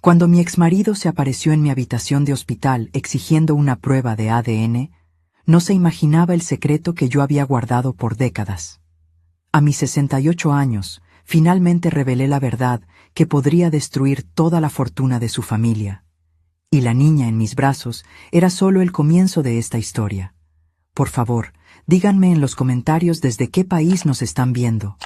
Cuando mi exmarido se apareció en mi habitación de hospital exigiendo una prueba de ADN, no se imaginaba el secreto que yo había guardado por décadas. A mis 68 años, finalmente revelé la verdad que podría destruir toda la fortuna de su familia. Y la niña en mis brazos era solo el comienzo de esta historia. Por favor, díganme en los comentarios desde qué país nos están viendo.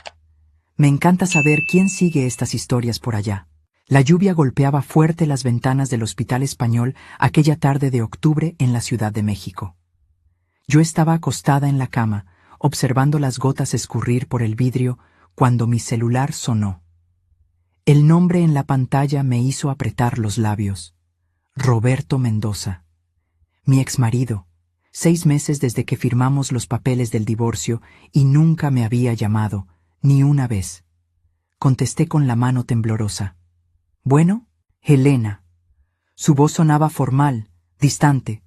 Me encanta saber quién sigue estas historias por allá. La lluvia golpeaba fuerte las ventanas del Hospital Español aquella tarde de octubre en la Ciudad de México. Yo estaba acostada en la cama, observando las gotas escurrir por el vidrio, cuando mi celular sonó. El nombre en la pantalla me hizo apretar los labios. Roberto Mendoza. Mi exmarido. 6 meses desde que firmamos los papeles del divorcio y nunca me había llamado, ni una vez. Contesté con la mano temblorosa. Bueno, Helena. Su voz sonaba formal, distante.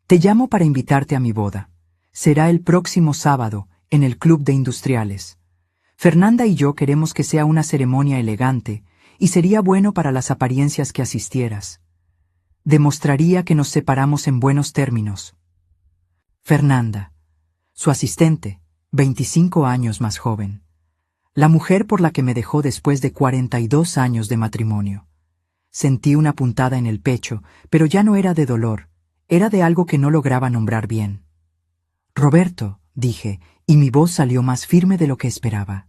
Te llamo para invitarte a mi boda. Será el próximo sábado, en el Club de Industriales. Fernanda y yo queremos que sea una ceremonia elegante, y sería bueno para las apariencias que asistieras. Demostraría que nos separamos en buenos términos. Fernanda, su asistente, 25 años más joven. La mujer por la que me dejó después de 42 años de matrimonio. Sentí una puntada en el pecho, pero ya no era de dolor, era de algo que no lograba nombrar bien. Roberto, dije, y mi voz salió más firme de lo que esperaba.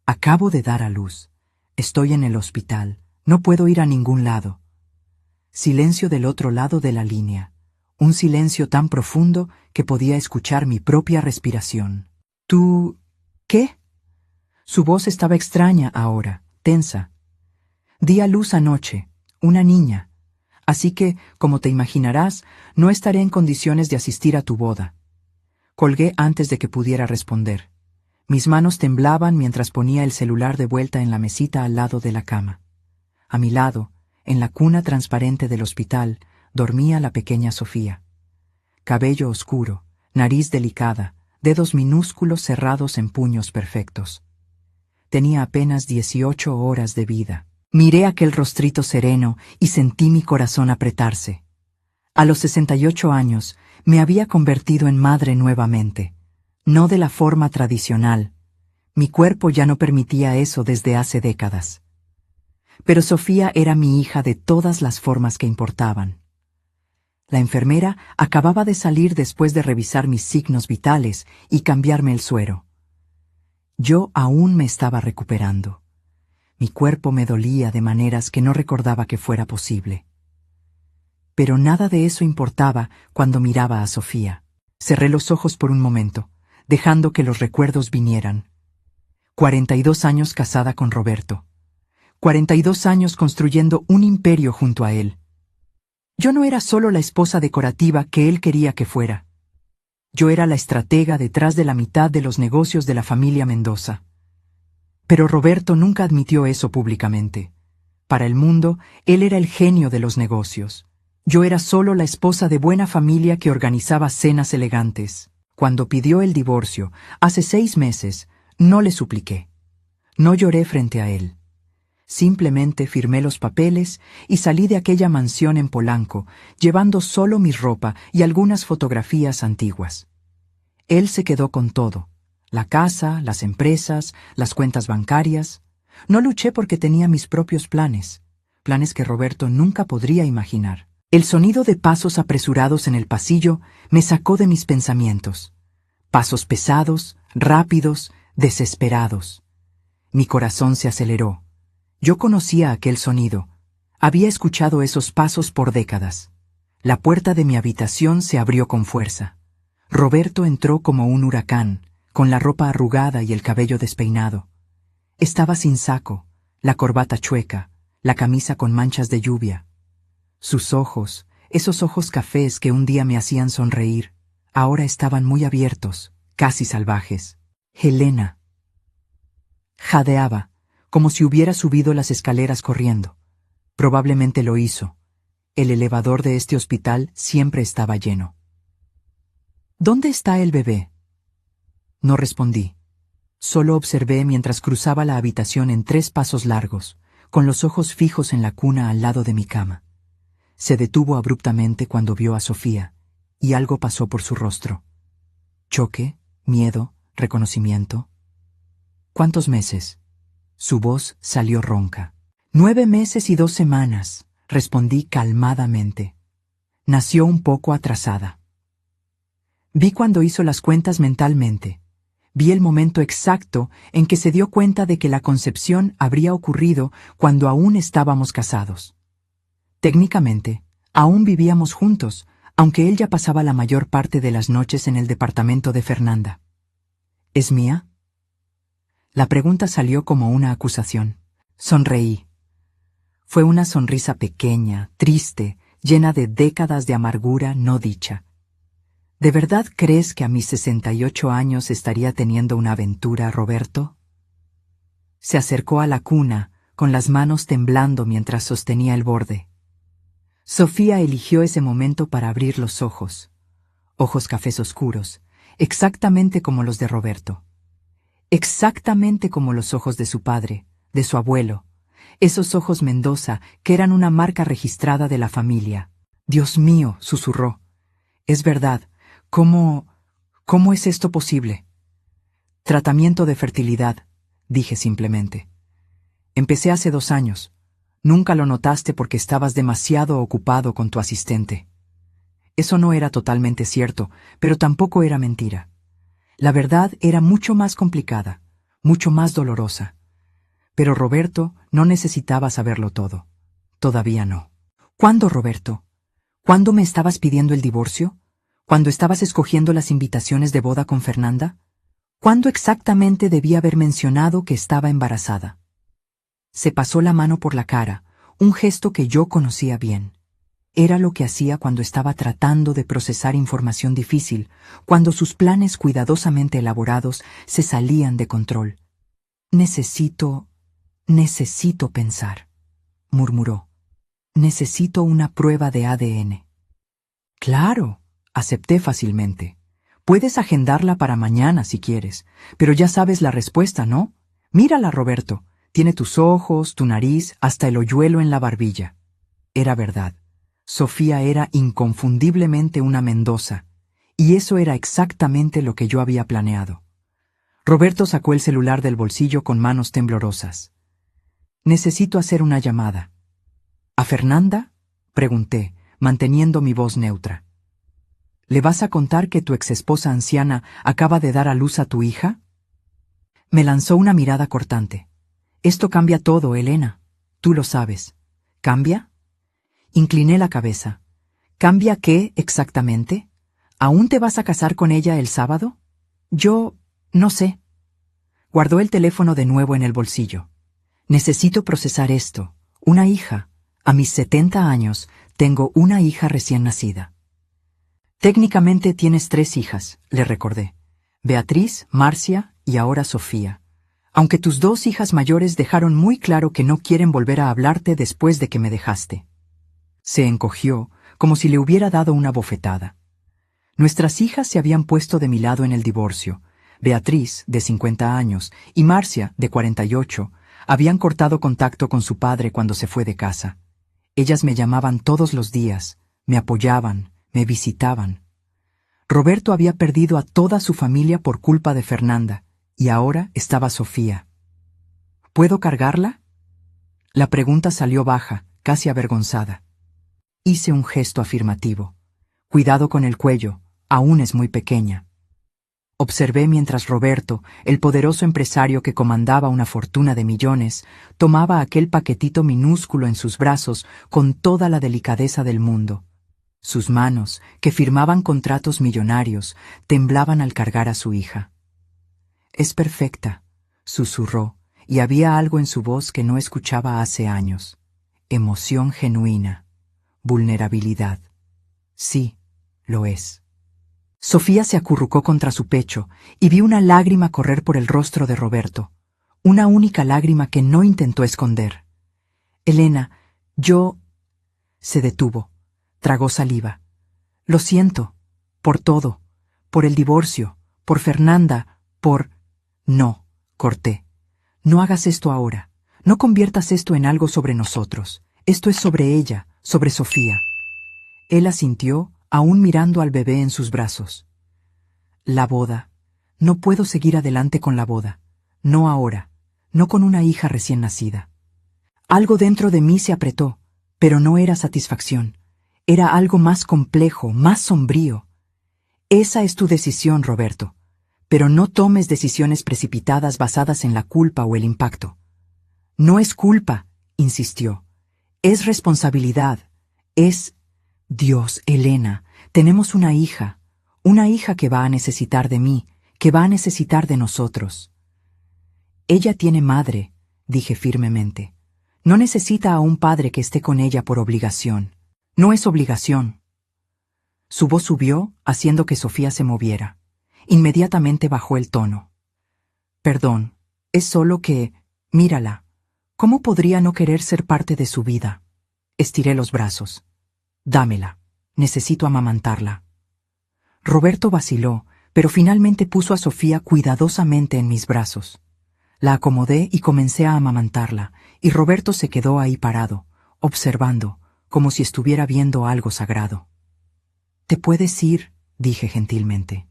Acabo de dar a luz. Estoy en el hospital, no puedo ir a ningún lado. Silencio del otro lado de la línea, un silencio tan profundo que podía escuchar mi propia respiración. ¿Tú... qué? Su voz estaba extraña ahora, tensa. Di a luz anoche, una niña. Así que, como te imaginarás, no estaré en condiciones de asistir a tu boda. Colgué antes de que pudiera responder. Mis manos temblaban mientras ponía el celular de vuelta en la mesita al lado de la cama. A mi lado, en la cuna transparente del hospital, dormía la pequeña Sofía. Cabello oscuro, nariz delicada, dedos minúsculos cerrados en puños perfectos. Tenía apenas 18 horas de vida. Miré aquel rostrito sereno y sentí mi corazón apretarse. A los 68 años me había convertido en madre nuevamente, no de la forma tradicional. Mi cuerpo ya no permitía eso desde hace décadas. Pero Sofía era mi hija de todas las formas que importaban. La enfermera acababa de salir después de revisar mis signos vitales y cambiarme el suero. Yo aún me estaba recuperando. Mi cuerpo me dolía de maneras que no recordaba que fuera posible. Pero nada de eso importaba cuando miraba a Sofía. Cerré los ojos por un momento, dejando que los recuerdos vinieran. 42 años casada con Roberto. 42 años construyendo un imperio junto a él. Yo no era solo la esposa decorativa que él quería que fuera. Yo era la estratega detrás de la mitad de los negocios de la familia Mendoza. Pero Roberto nunca admitió eso públicamente. Para el mundo, él era el genio de los negocios. Yo era solo la esposa de buena familia que organizaba cenas elegantes. Cuando pidió el divorcio, hace 6 meses, no le supliqué. No lloré frente a él. Simplemente firmé los papeles y salí de aquella mansión en Polanco, llevando solo mi ropa y algunas fotografías antiguas. Él se quedó con todo: la casa, las empresas, las cuentas bancarias. No luché porque tenía mis propios planes, planes que Roberto nunca podría imaginar. El sonido de pasos apresurados en el pasillo me sacó de mis pensamientos. Pasos pesados, rápidos, desesperados. Mi corazón se aceleró. Yo conocía aquel sonido. Había escuchado esos pasos por décadas. La puerta de mi habitación se abrió con fuerza. Roberto entró como un huracán, con la ropa arrugada y el cabello despeinado. Estaba sin saco, la corbata chueca, la camisa con manchas de lluvia. Sus ojos, esos ojos cafés que un día me hacían sonreír, ahora estaban muy abiertos, casi salvajes. Helena. Jadeaba, como si hubiera subido las escaleras corriendo. Probablemente lo hizo. El elevador de este hospital siempre estaba lleno. ¿Dónde está el bebé? No respondí. Solo observé mientras cruzaba la habitación en 3 pasos largos, con los ojos fijos en la cuna al lado de mi cama. Se detuvo abruptamente cuando vio a Sofía, y algo pasó por su rostro. Choque, miedo, reconocimiento. ¿Cuántos meses? Su voz salió ronca. 9 meses y 2 semanas, respondí calmadamente. Nació un poco atrasada. Vi cuando hizo las cuentas mentalmente. Vi el momento exacto en que se dio cuenta de que la concepción habría ocurrido cuando aún estábamos casados. Técnicamente, aún vivíamos juntos, aunque él ya pasaba la mayor parte de las noches en el departamento de Fernanda. ¿Es mía? La pregunta salió como una acusación. Sonreí. Fue una sonrisa pequeña, triste, llena de décadas de amargura no dicha. ¿De verdad crees que a mis 68 años estaría teniendo una aventura, Roberto? Se acercó a la cuna, con las manos temblando mientras sostenía el borde. Sofía eligió ese momento para abrir los ojos. Ojos cafés oscuros, exactamente como los de Roberto. Exactamente como los ojos de su padre, de su abuelo. Esos ojos Mendoza, que eran una marca registrada de la familia. Dios mío, susurró. Es verdad. ¿Cómo es esto posible? Tratamiento de fertilidad, dije simplemente. Empecé hace 2 años. Nunca lo notaste porque estabas demasiado ocupado con tu asistente. Eso no era totalmente cierto, pero tampoco era mentira. La verdad era mucho más complicada, mucho más dolorosa. Pero Roberto no necesitaba saberlo todo. Todavía no. ¿Cuándo, Roberto? ¿Cuándo me estabas pidiendo el divorcio? ¿Cuándo estabas escogiendo las invitaciones de boda con Fernanda? ¿Cuándo exactamente debía haber mencionado que estaba embarazada? Se pasó la mano por la cara, un gesto que yo conocía bien. Era lo que hacía cuando estaba tratando de procesar información difícil, cuando sus planes cuidadosamente elaborados se salían de control. Necesito pensar, murmuró. Necesito una prueba de ADN. Claro, acepté fácilmente. Puedes agendarla para mañana si quieres, pero ya sabes la respuesta, ¿no? Mírala, Roberto. Tiene tus ojos, tu nariz, hasta el hoyuelo en la barbilla. Era verdad. Sofía era inconfundiblemente una Mendoza, y eso era exactamente lo que yo había planeado. Roberto sacó el celular del bolsillo con manos temblorosas. Necesito hacer una llamada. ¿A Fernanda? Pregunté, manteniendo mi voz neutra. ¿Le vas a contar que tu exesposa anciana acaba de dar a luz a tu hija? Me lanzó una mirada cortante. Esto cambia todo, Elena. Tú lo sabes. ¿Cambia? Incliné la cabeza. ¿Cambia qué exactamente? ¿Aún te vas a casar con ella el sábado? Yo no sé. Guardó el teléfono de nuevo en el bolsillo. Necesito procesar esto. Una hija. A mis 70 años tengo una hija recién nacida. Técnicamente tienes 3 hijas, le recordé. Beatriz, Marcia y ahora Sofía. Aunque tus 2 hijas mayores dejaron muy claro que no quieren volver a hablarte después de que me dejaste. Se encogió, como si le hubiera dado una bofetada. Nuestras hijas se habían puesto de mi lado en el divorcio. Beatriz, de 50 años, y Marcia, de 48, habían cortado contacto con su padre cuando se fue de casa. Ellas me llamaban todos los días, me apoyaban, me visitaban. Roberto había perdido a toda su familia por culpa de Fernanda, y ahora estaba Sofía. ¿Puedo cargarla? La pregunta salió baja, casi avergonzada. Hice un gesto afirmativo. Cuidado con el cuello, aún es muy pequeña. Observé mientras Roberto, el poderoso empresario que comandaba una fortuna de millones, tomaba aquel paquetito minúsculo en sus brazos con toda la delicadeza del mundo. Sus manos, que firmaban contratos millonarios, temblaban al cargar a su hija. Es perfecta, susurró, y había algo en su voz que no escuchaba hace años. Emoción genuina. Vulnerabilidad. Sí, lo es. Sofía se acurrucó contra su pecho y vi una lágrima correr por el rostro de Roberto, una única lágrima que no intentó esconder. Elena, yo... Se detuvo, tragó saliva. Lo siento, por todo, por el divorcio, por Fernanda, por... No, corté. No hagas esto ahora. No conviertas esto en algo sobre nosotros. Esto es sobre ella, sobre Sofía. Él asintió, aún mirando al bebé en sus brazos. La boda. No puedo seguir adelante con la boda. No ahora. No con una hija recién nacida. Algo dentro de mí se apretó, pero no era satisfacción. Era algo más complejo, más sombrío. Esa es tu decisión, Roberto. Pero no tomes decisiones precipitadas basadas en la culpa o el impacto. No es culpa, insistió. Es responsabilidad. Es... Dios, Elena, tenemos una hija que va a necesitar de mí, que va a necesitar de nosotros. Ella tiene madre, dije firmemente. No necesita a un padre que esté con ella por obligación. No es obligación. Su voz subió, haciendo que Sofía se moviera. Inmediatamente bajó el tono. Perdón, es solo que... Mírala. ¿Cómo podría no querer ser parte de su vida? Estiré los brazos. Dámela. Necesito amamantarla. Roberto vaciló, pero finalmente puso a Sofía cuidadosamente en mis brazos. La acomodé y comencé a amamantarla, y Roberto se quedó ahí parado, observando, como si estuviera viendo algo sagrado. «Te puedes ir», dije gentilmente.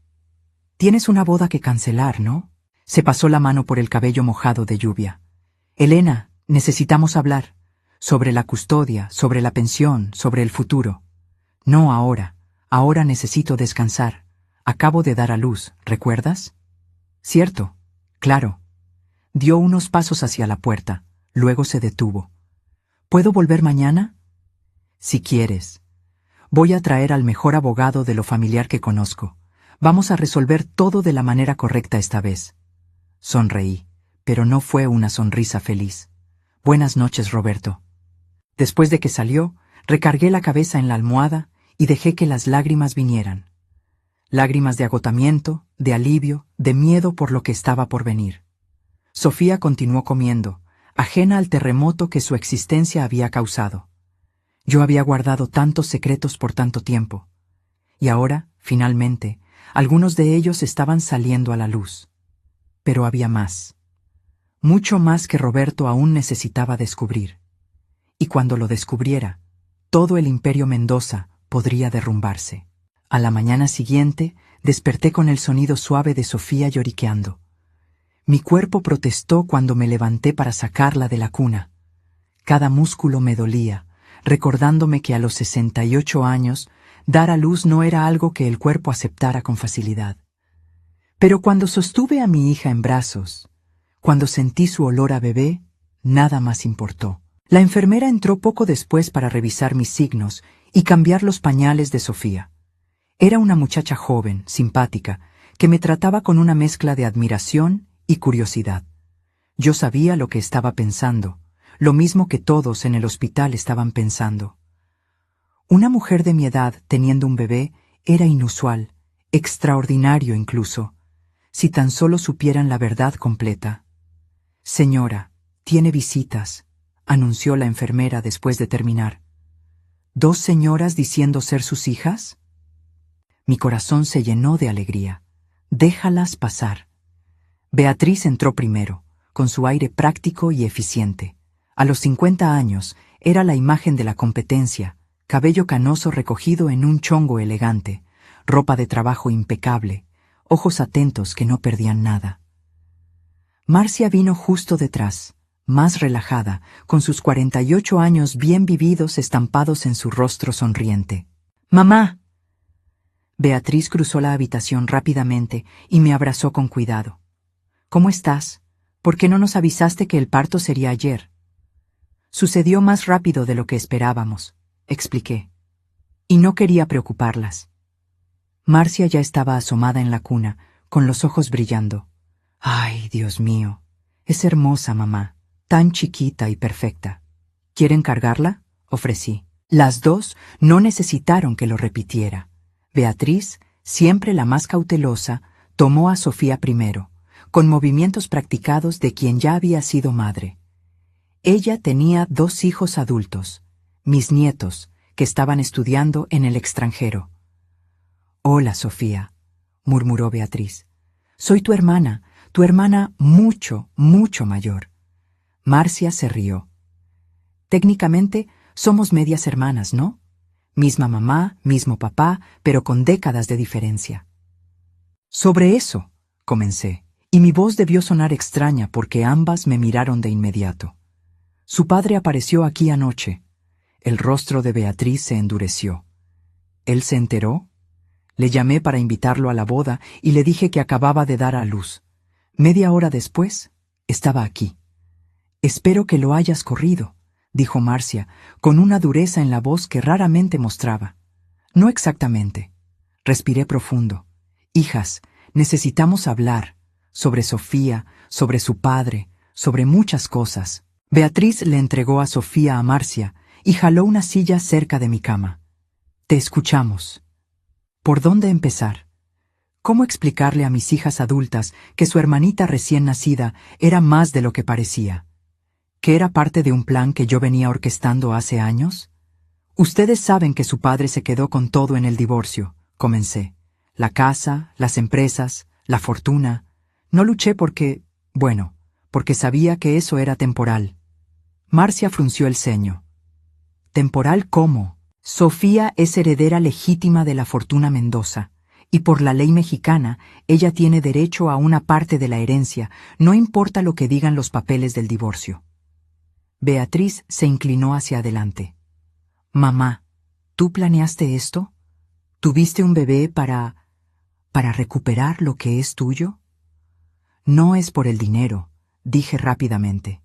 «Tienes una boda que cancelar, ¿no?» Se pasó la mano por el cabello mojado de lluvia. «Elena, necesitamos hablar. Sobre la custodia, sobre la pensión, sobre el futuro. No ahora. Ahora necesito descansar. Acabo de dar a luz, ¿recuerdas?» «Cierto. Claro». Dio unos pasos hacia la puerta, luego se detuvo. «¿Puedo volver mañana?» «Si quieres. Voy a traer al mejor abogado de lo familiar que conozco. Vamos a resolver todo de la manera correcta esta vez». Sonreí, pero no fue una sonrisa feliz. «Buenas noches, Roberto». Después de que salió, recargué la cabeza en la almohada y dejé que las lágrimas vinieran. Lágrimas de agotamiento, de alivio, de miedo por lo que estaba por venir. Sofía continuó comiendo, ajena al terremoto que su existencia había causado. Yo había guardado tantos secretos por tanto tiempo. Y ahora, finalmente, algunos de ellos estaban saliendo a la luz. Pero había más. Mucho más que Roberto aún necesitaba descubrir. Y cuando lo descubriera, todo el imperio Mendoza podría derrumbarse. A la mañana siguiente, desperté con el sonido suave de Sofía lloriqueando. Mi cuerpo protestó cuando me levanté para sacarla de la cuna. Cada músculo me dolía, recordándome que a los 68 años, dar a luz no era algo que el cuerpo aceptara con facilidad. Pero cuando sostuve a mi hija en brazos, cuando sentí su olor a bebé, nada más importó. La enfermera entró poco después para revisar mis signos y cambiar los pañales de Sofía. Era una muchacha joven, simpática, que me trataba con una mezcla de admiración y curiosidad. Yo sabía lo que estaba pensando, lo mismo que todos en el hospital estaban pensando. Una mujer de mi edad teniendo un bebé era inusual, extraordinario incluso, si tan solo supieran la verdad completa. «Señora, tiene visitas», anunció la enfermera después de terminar. «¿Dos señoras diciendo ser sus hijas?» Mi corazón se llenó de alegría. «Déjalas pasar». Beatriz entró primero, con su aire práctico y eficiente. A los 50 años, era la imagen de la competencia, cabello canoso recogido en un chongo elegante, ropa de trabajo impecable, ojos atentos que no perdían nada. Marcia vino justo detrás, más relajada, con sus 48 años bien vividos estampados en su rostro sonriente. «¡Mamá!». Beatriz cruzó la habitación rápidamente y me abrazó con cuidado. «¿Cómo estás? ¿Por qué no nos avisaste que el parto sería ayer?» «Sucedió más rápido de lo que esperábamos», expliqué. Y no quería preocuparlas. Marcia ya estaba asomada en la cuna, con los ojos brillando. «Ay, Dios mío, es hermosa, mamá, tan chiquita y perfecta». «¿Quieren cargarla?», ofrecí. Las dos no necesitaron que lo repitiera. Beatriz, siempre la más cautelosa, tomó a Sofía primero, con movimientos practicados de quien ya había sido madre. Ella tenía 2 hijos adultos, mis nietos, que estaban estudiando en el extranjero. «Hola, Sofía», murmuró Beatriz. «Soy tu hermana mucho, mucho mayor». Marcia se rió. Técnicamente, somos medias hermanas, ¿no? Misma mamá, mismo papá, pero con décadas de diferencia. Sobre eso, comencé, y mi voz debió sonar extraña porque ambas me miraron de inmediato. Su padre apareció aquí anoche. El rostro de Beatriz se endureció. ¿Él se enteró? Le llamé para invitarlo a la boda y le dije que acababa de dar a luz. Media hora después, estaba aquí. Espero que lo hayas corrido, dijo Marcia, con una dureza en la voz que raramente mostraba. No exactamente. Respiré profundo. Hijas, necesitamos hablar. Sobre Sofía, sobre su padre, sobre muchas cosas. Beatriz le entregó a Sofía a Marcia y jaló una silla cerca de mi cama. Te escuchamos. ¿Por dónde empezar? ¿Cómo explicarle a mis hijas adultas que su hermanita recién nacida era más de lo que parecía? ¿Que era parte de un plan que yo venía orquestando hace años? Ustedes saben que su padre se quedó con todo en el divorcio, comencé. La casa, las empresas, la fortuna. No luché porque, bueno, porque sabía que eso era temporal. Marcia frunció el ceño. ¿Temporal cómo? Sofía es heredera legítima de la fortuna Mendoza, y por la ley mexicana, ella tiene derecho a una parte de la herencia, no importa lo que digan los papeles del divorcio. Beatriz se inclinó hacia adelante. Mamá, ¿tú planeaste esto? ¿Tuviste un bebé para recuperar lo que es tuyo? No es por el dinero, dije rápidamente.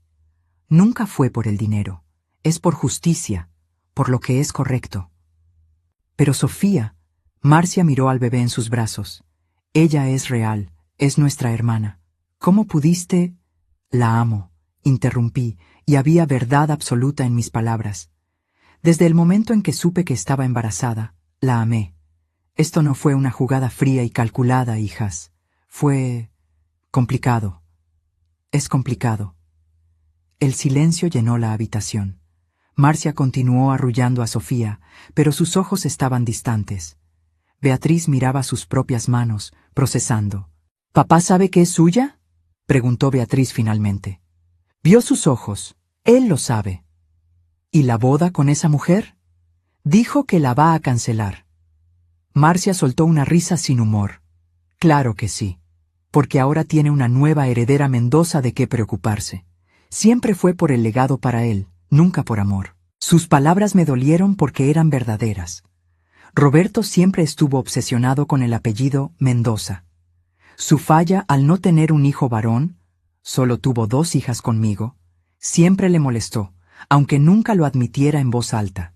Nunca fue por el dinero, es por justicia, por lo que es correcto. Pero Sofía, Marcia miró al bebé en sus brazos. Ella es real, es nuestra hermana. ¿Cómo pudiste? La amo, interrumpí, y había verdad absoluta en mis palabras. Desde el momento en que supe que estaba embarazada, la amé. Esto no fue una jugada fría y calculada, hijas. Fue complicado. Es complicado. El silencio llenó la habitación. Marcia continuó arrullando a Sofía, pero sus ojos estaban distantes. Beatriz miraba sus propias manos, procesando. ¿Papá sabe que es suya? Preguntó Beatriz finalmente. Vio sus ojos. Él lo sabe. ¿Y la boda con esa mujer? Dijo que la va a cancelar. Marcia soltó una risa sin humor. Claro que sí, porque ahora tiene una nueva heredera Mendoza de qué preocuparse. Siempre fue por el legado para él, nunca por amor. Sus palabras me dolieron porque eran verdaderas. Roberto siempre estuvo obsesionado con el apellido Mendoza. Su falla al no tener un hijo varón, solo tuvo 2 hijas conmigo, siempre le molestó, aunque nunca lo admitiera en voz alta.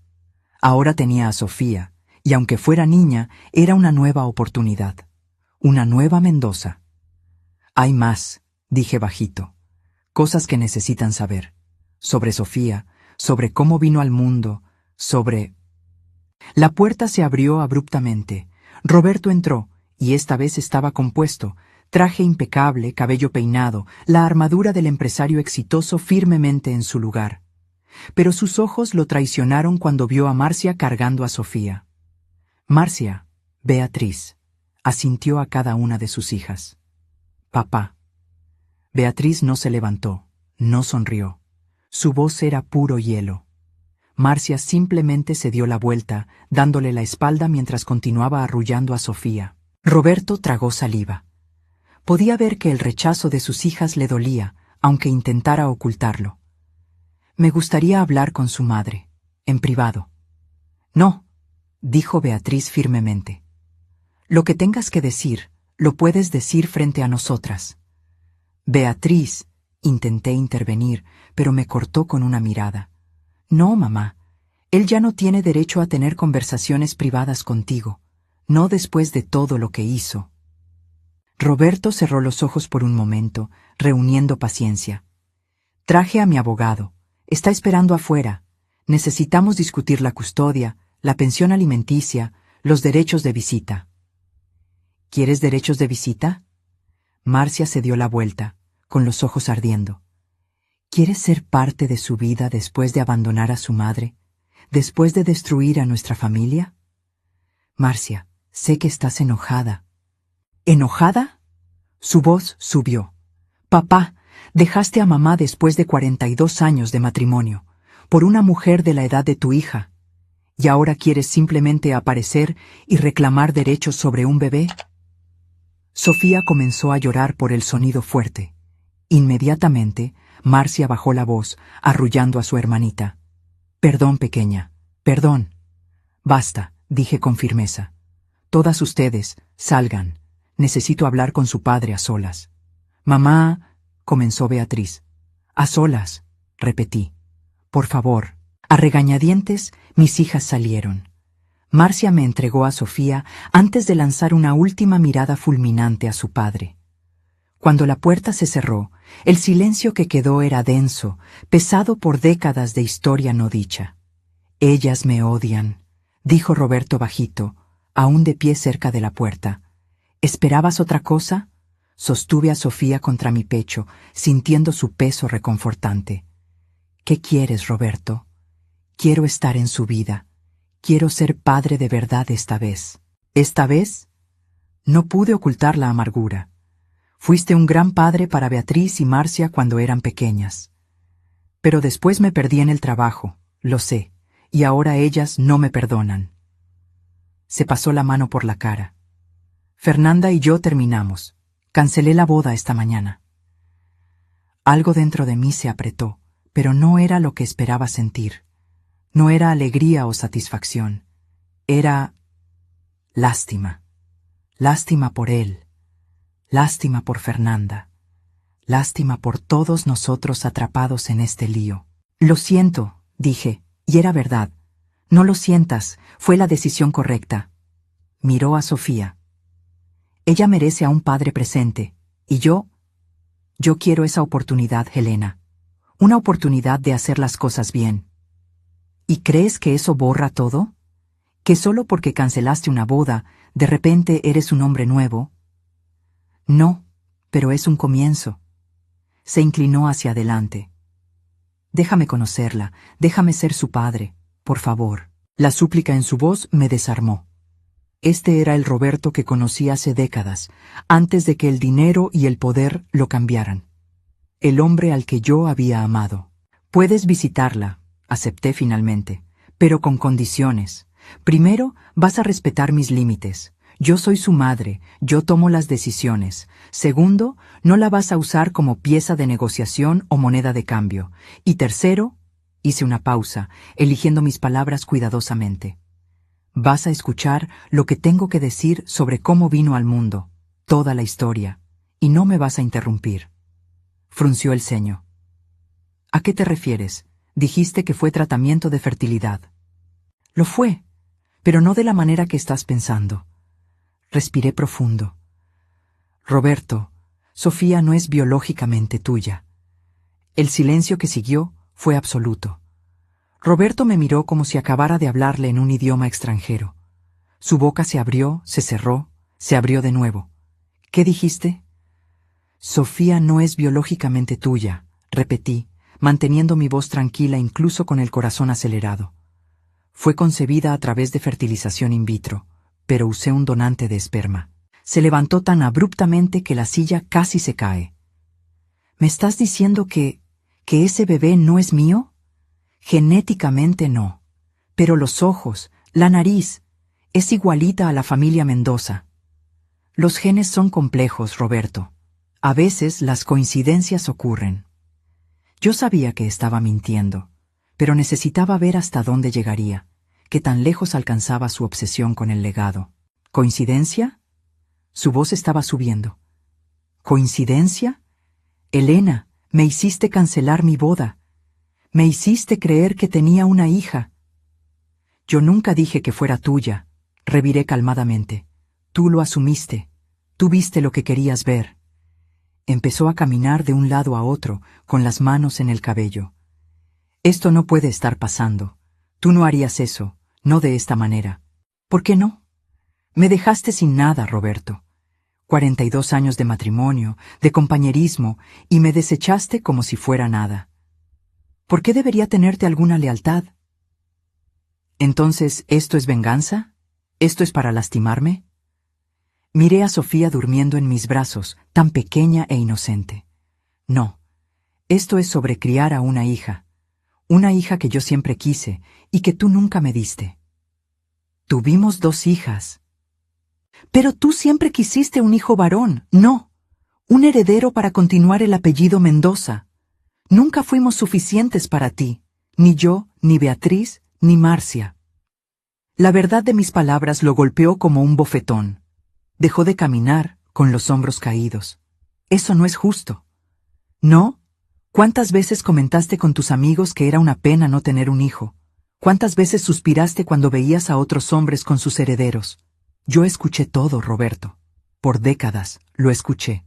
Ahora tenía a Sofía, y aunque fuera niña, era una nueva oportunidad. Una nueva Mendoza. Hay más, dije bajito. Cosas que necesitan saber. Sobre Sofía, sobre cómo vino al mundo, sobre... La puerta se abrió abruptamente. Roberto entró, y esta vez estaba compuesto, traje impecable, cabello peinado, la armadura del empresario exitoso firmemente en su lugar. Pero sus ojos lo traicionaron cuando vio a Marcia cargando a Sofía. Marcia, Beatriz, asintió a cada una de sus hijas. Papá. Beatriz no se levantó, no sonrió. Su voz era puro hielo. Marcia simplemente se dio la vuelta, dándole la espalda mientras continuaba arrullando a Sofía. Roberto tragó saliva. Podía ver que el rechazo de sus hijas le dolía, aunque intentara ocultarlo. Me gustaría hablar con su madre, en privado. No, dijo Beatriz firmemente. Lo que tengas que decir, lo puedes decir frente a nosotras. Beatriz, intenté intervenir, pero me cortó con una mirada. No, mamá, él ya no tiene derecho a tener conversaciones privadas contigo, no después de todo lo que hizo. Roberto cerró los ojos por un momento, reuniendo paciencia. Traje a mi abogado. Está esperando afuera. Necesitamos discutir la custodia, la pensión alimenticia, los derechos de visita. ¿Quieres derechos de visita? Marcia se dio la vuelta, con los ojos ardiendo. ¿Quieres ser parte de su vida después de abandonar a su madre? ¿Después de destruir a nuestra familia? Marcia, sé que estás enojada. ¿Enojada? Su voz subió. Papá, Dejaste a mamá después de 42 años de matrimonio, por una mujer de la edad de tu hija, y ahora quieres simplemente aparecer y reclamar derechos sobre un bebé. Sofía comenzó a llorar por el sonido fuerte. Inmediatamente, Marcia bajó la voz, arrullando a su hermanita. Perdón, pequeña, perdón. Basta, dije con firmeza. Todas ustedes, salgan. Necesito hablar con su padre a solas. Mamá, comenzó Beatriz. A solas, repetí. Por favor. A regañadientes, mis hijas salieron. Marcia me entregó a Sofía antes de lanzar una última mirada fulminante a su padre. Cuando la puerta se cerró, el silencio que quedó era denso, pesado por décadas de historia no dicha. Ellas me odian, dijo Roberto bajito, aún de pie cerca de la puerta. ¿Esperabas otra cosa? Sostuve a Sofía contra mi pecho, sintiendo su peso reconfortante. ¿Qué quieres, Roberto? Quiero estar en su vida. Quiero ser padre de verdad esta vez. ¿Esta vez? No pude ocultar la amargura. Fuiste un gran padre para Beatriz y Marcia cuando eran pequeñas. Pero después me perdí en el trabajo, lo sé, y ahora ellas no me perdonan. Se pasó la mano por la cara. Fernanda y yo terminamos. Cancelé la boda esta mañana. Algo dentro de mí se apretó, pero no era lo que esperaba sentir. No era alegría o satisfacción. Era lástima. Lástima por él. Lástima por Fernanda. Lástima por todos nosotros atrapados en este lío. Lo siento, dije, y era verdad. No lo sientas, fue la decisión correcta. Miró a Sofía. Ella merece a un padre presente, y yo quiero esa oportunidad, Helena. Una oportunidad de hacer las cosas bien. ¿Y crees que eso borra todo? ¿Que solo porque cancelaste una boda, de repente eres un hombre nuevo? No, pero es un comienzo. Se inclinó hacia adelante. Déjame conocerla, déjame ser su padre, por favor. La súplica en su voz me desarmó. Este era el Roberto que conocí hace décadas, antes de que el dinero y el poder lo cambiaran. El hombre al que yo había amado. Puedes visitarla, acepté finalmente, pero con condiciones. Primero, vas a respetar mis límites. Yo soy su madre, yo tomo las decisiones. Segundo, no la vas a usar como pieza de negociación o moneda de cambio. Y tercero, hice una pausa, eligiendo mis palabras cuidadosamente. Vas a escuchar lo que tengo que decir sobre cómo vino al mundo, toda la historia, y no me vas a interrumpir. Frunció el ceño. ¿A qué te refieres? Dijiste que fue tratamiento de fertilidad. Lo fue, pero no de la manera que estás pensando. Respiré profundo. Roberto, Sofía no es biológicamente tuya. El silencio que siguió fue absoluto. Roberto me miró como si acabara de hablarle en un idioma extranjero. Su boca se abrió, se cerró, se abrió de nuevo. ¿Qué dijiste? Sofía no es biológicamente tuya, repetí, manteniendo mi voz tranquila incluso con el corazón acelerado. Fue concebida a través de fertilización in vitro, pero usé un donante de esperma. Se levantó tan abruptamente que la silla casi se cae. ¿Me estás diciendo que ese bebé no es mío? Genéticamente no, pero los ojos, la nariz, es igualita a la familia Mendoza. Los genes son complejos, Roberto. A veces las coincidencias ocurren. Yo sabía que estaba mintiendo, pero necesitaba ver hasta dónde llegaría, qué tan lejos alcanzaba su obsesión con el legado. ¿Coincidencia? Su voz estaba subiendo. ¿Coincidencia? Helena, me hiciste cancelar mi boda. Me hiciste creer que tenía una hija. Yo nunca dije que fuera tuya, reviré calmadamente. Tú lo asumiste. Tú viste lo que querías ver. Empezó a caminar de un lado a otro, con las manos en el cabello. Esto no puede estar pasando. Tú no harías eso, no de esta manera. ¿Por qué no? Me dejaste sin nada, Roberto. 42 años de matrimonio, de compañerismo, y me desechaste como si fuera nada. ¿Por qué debería tenerte alguna lealtad? Entonces, ¿esto es venganza? ¿Esto es para lastimarme? Miré a Sofía durmiendo en mis brazos, tan pequeña e inocente. No, Esto es sobre criar a una hija que yo siempre quise y que tú nunca me diste. Tuvimos 2 hijas. Pero tú siempre quisiste un hijo varón, no, un heredero para continuar el apellido Mendoza. Nunca fuimos suficientes para ti, ni yo, ni Beatriz, ni Marcia. La verdad de mis palabras lo golpeó como un bofetón. Dejó de caminar, con los hombros caídos. Eso no es justo. ¿No? ¿Cuántas veces comentaste con tus amigos que era una pena no tener un hijo? ¿Cuántas veces suspiraste cuando veías a otros hombres con sus herederos? Yo escuché todo, Roberto. Por décadas, lo escuché.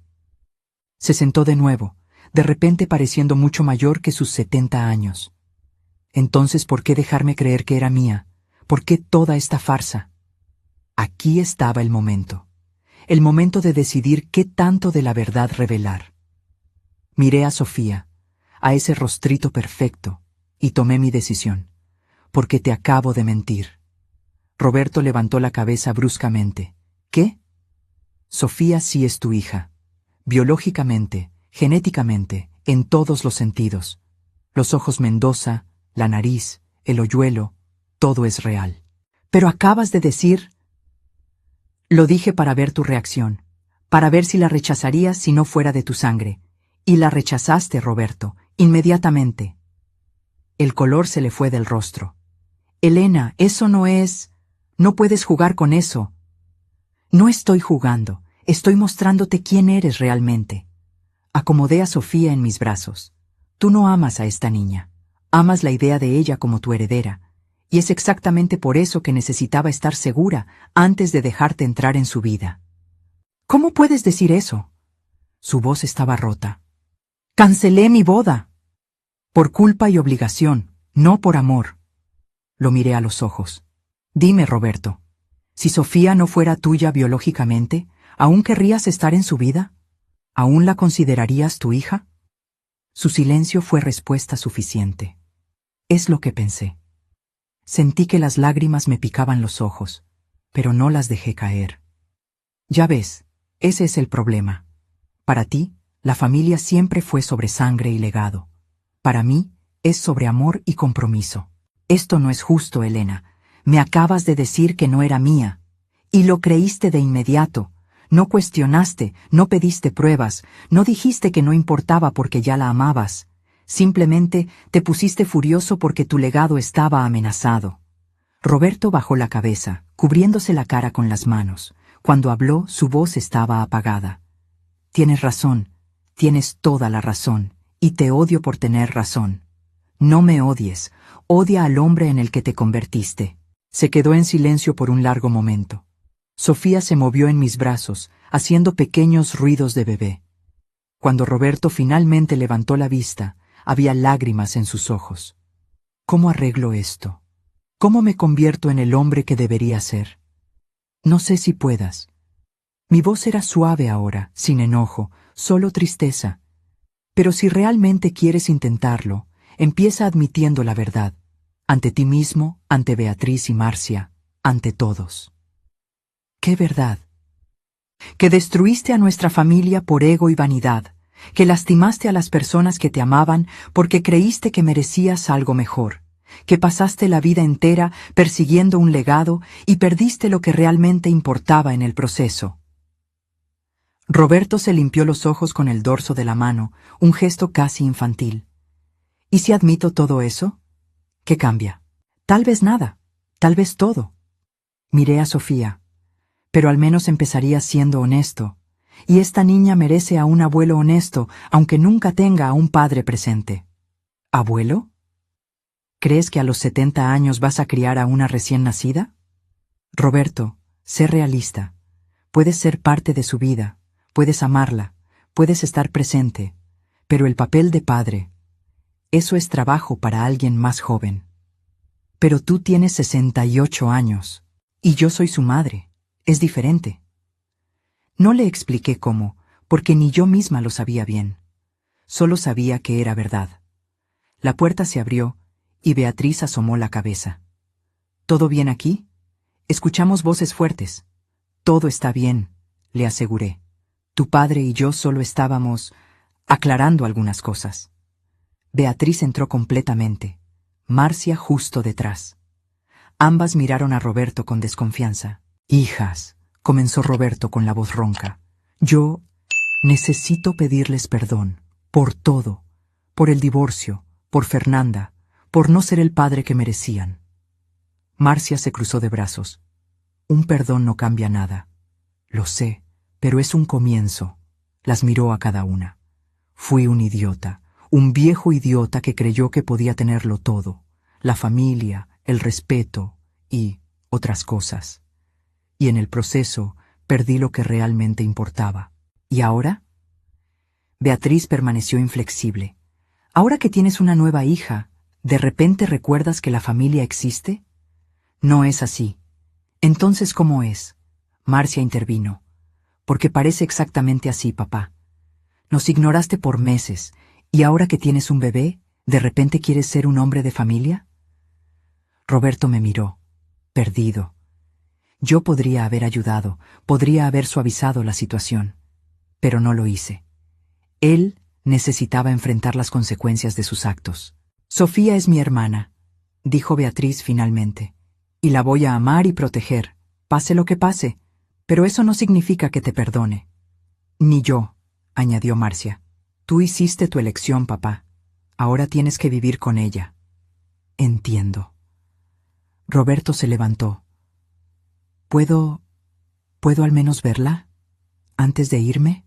Se sentó de nuevo, de repente pareciendo mucho mayor que sus 70 años. Entonces, ¿por qué dejarme creer que era mía? ¿Por qué toda esta farsa? Aquí estaba el momento de decidir qué tanto de la verdad revelar. Miré a Sofía, a ese rostrito perfecto, y tomé mi decisión, porque te acabo de mentir. Roberto levantó la cabeza bruscamente. ¿Qué? Sofía sí es tu hija. Biológicamente, genéticamente, en todos los sentidos. Los ojos Mendoza, la nariz, el hoyuelo, todo es real. Pero acabas de decir... Lo dije para ver tu reacción, para ver si la rechazarías si no fuera de tu sangre. Y la rechazaste, Roberto, inmediatamente. El color se le fue del rostro. Elena, eso no es... No puedes jugar con eso. No estoy jugando, estoy mostrándote quién eres realmente. Acomodé a Sofía en mis brazos. Tú no amas a esta niña. Amas la idea de ella como tu heredera. Y es exactamente por eso que necesitaba estar segura antes de dejarte entrar en su vida. ¿Cómo puedes decir eso? Su voz estaba rota. Cancelé mi boda. Por culpa y obligación, no por amor. Lo miré a los ojos. Dime, Roberto, si Sofía no fuera tuya biológicamente, ¿aún querrías estar en su vida? ¿Aún la considerarías tu hija? Su silencio fue respuesta suficiente. Es lo que pensé. Sentí que las lágrimas me picaban los ojos, pero no las dejé caer. Ya ves, ese es el problema. Para ti, la familia siempre fue sobre sangre y legado. Para mí, es sobre amor y compromiso. Esto no es justo, Elena. Me acabas de decir que no era mía. Y lo creíste de inmediato. No cuestionaste, no pediste pruebas, no dijiste que no importaba porque ya la amabas. Simplemente te pusiste furioso porque tu legado estaba amenazado. Roberto bajó la cabeza, cubriéndose la cara con las manos. Cuando habló, su voz estaba apagada. Tienes razón, tienes toda la razón, y te odio por tener razón. No me odies, odia al hombre en el que te convertiste. Se quedó en silencio por un largo momento. Sofía se movió en mis brazos, haciendo pequeños ruidos de bebé. Cuando Roberto finalmente levantó la vista, había lágrimas en sus ojos. ¿Cómo arreglo esto? ¿Cómo me convierto en el hombre que debería ser? No sé si puedas. Mi voz era suave ahora, sin enojo, solo tristeza. Pero si realmente quieres intentarlo, empieza admitiendo la verdad. Ante ti mismo, ante Beatriz y Marcia, ante todos. ¿Qué verdad? Que destruiste a nuestra familia por ego y vanidad, que lastimaste a las personas que te amaban porque creíste que merecías algo mejor, que pasaste la vida entera persiguiendo un legado y perdiste lo que realmente importaba en el proceso. Roberto se limpió los ojos con el dorso de la mano, un gesto casi infantil. ¿Y si admito todo eso? ¿Qué cambia? Tal vez nada, tal vez todo. Miré a Sofía. Pero al menos empezaría siendo honesto. Y esta niña merece a un abuelo honesto, aunque nunca tenga a un padre presente. ¿Abuelo? ¿Crees que a los 70 años vas a criar a una recién nacida? Roberto, sé realista. Puedes ser parte de su vida, puedes amarla, puedes estar presente, pero el papel de padre, eso es trabajo para alguien más joven. Pero tú tienes 68 años, y yo soy su madre. Es diferente. No le expliqué cómo, porque ni yo misma lo sabía bien. Solo sabía que era verdad. La puerta se abrió, y Beatriz asomó la cabeza. ¿Todo bien aquí? Escuchamos voces fuertes. Todo está bien, le aseguré. Tu padre y yo solo estábamos aclarando algunas cosas. Beatriz entró completamente, Marcia justo detrás. Ambas miraron a Roberto con desconfianza. «Hijas», comenzó Roberto con la voz ronca, «yo necesito pedirles perdón, por todo, por el divorcio, por Fernanda, por no ser el padre que merecían». Marcia se cruzó de brazos. «Un perdón no cambia nada. Lo sé, pero es un comienzo». Las miró a cada una. «Fui un idiota, un viejo idiota que creyó que podía tenerlo todo, la familia, el respeto y otras cosas. Y en el proceso perdí lo que realmente importaba. ¿Y ahora?». Beatriz permaneció inflexible. «Ahora que tienes una nueva hija, ¿de repente recuerdas que la familia existe?». «No es así». «Entonces, ¿cómo es?». Marcia intervino. «Porque parece exactamente así, papá. Nos ignoraste por meses, y ahora que tienes un bebé, ¿de repente quieres ser un hombre de familia?». Roberto me miró, perdido. Yo podría haber ayudado, podría haber suavizado la situación, pero no lo hice. Él necesitaba enfrentar las consecuencias de sus actos. «Sofía es mi hermana», dijo Beatriz finalmente, «y la voy a amar y proteger, pase lo que pase, pero eso no significa que te perdone». «Ni yo», añadió Marcia. «Tú hiciste tu elección, papá. Ahora tienes que vivir con ella». «Entiendo». Roberto se levantó. ¿Puedo al menos verla? ¿Antes de irme?».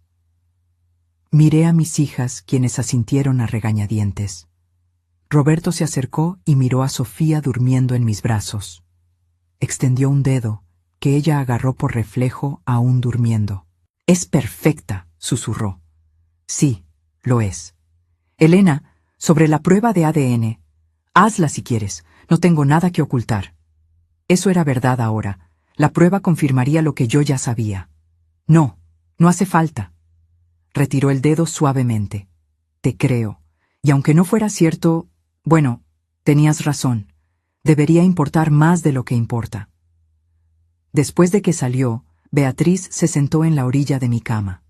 Miré a mis hijas, quienes asintieron a regañadientes. Roberto se acercó y miró a Sofía durmiendo en mis brazos. Extendió un dedo, que ella agarró por reflejo aún durmiendo. «Es perfecta», susurró. «Sí, lo es. Elena, sobre la prueba de ADN. Hazla si quieres, no tengo nada que ocultar». Eso era verdad ahora. La prueba confirmaría lo que yo ya sabía. «No, no hace falta». Retiró el dedo suavemente. «Te creo. Y aunque no fuera cierto, bueno, tenías razón. Debería importar más de lo que importa». Después de que salió, Beatriz se sentó en la orilla de mi cama.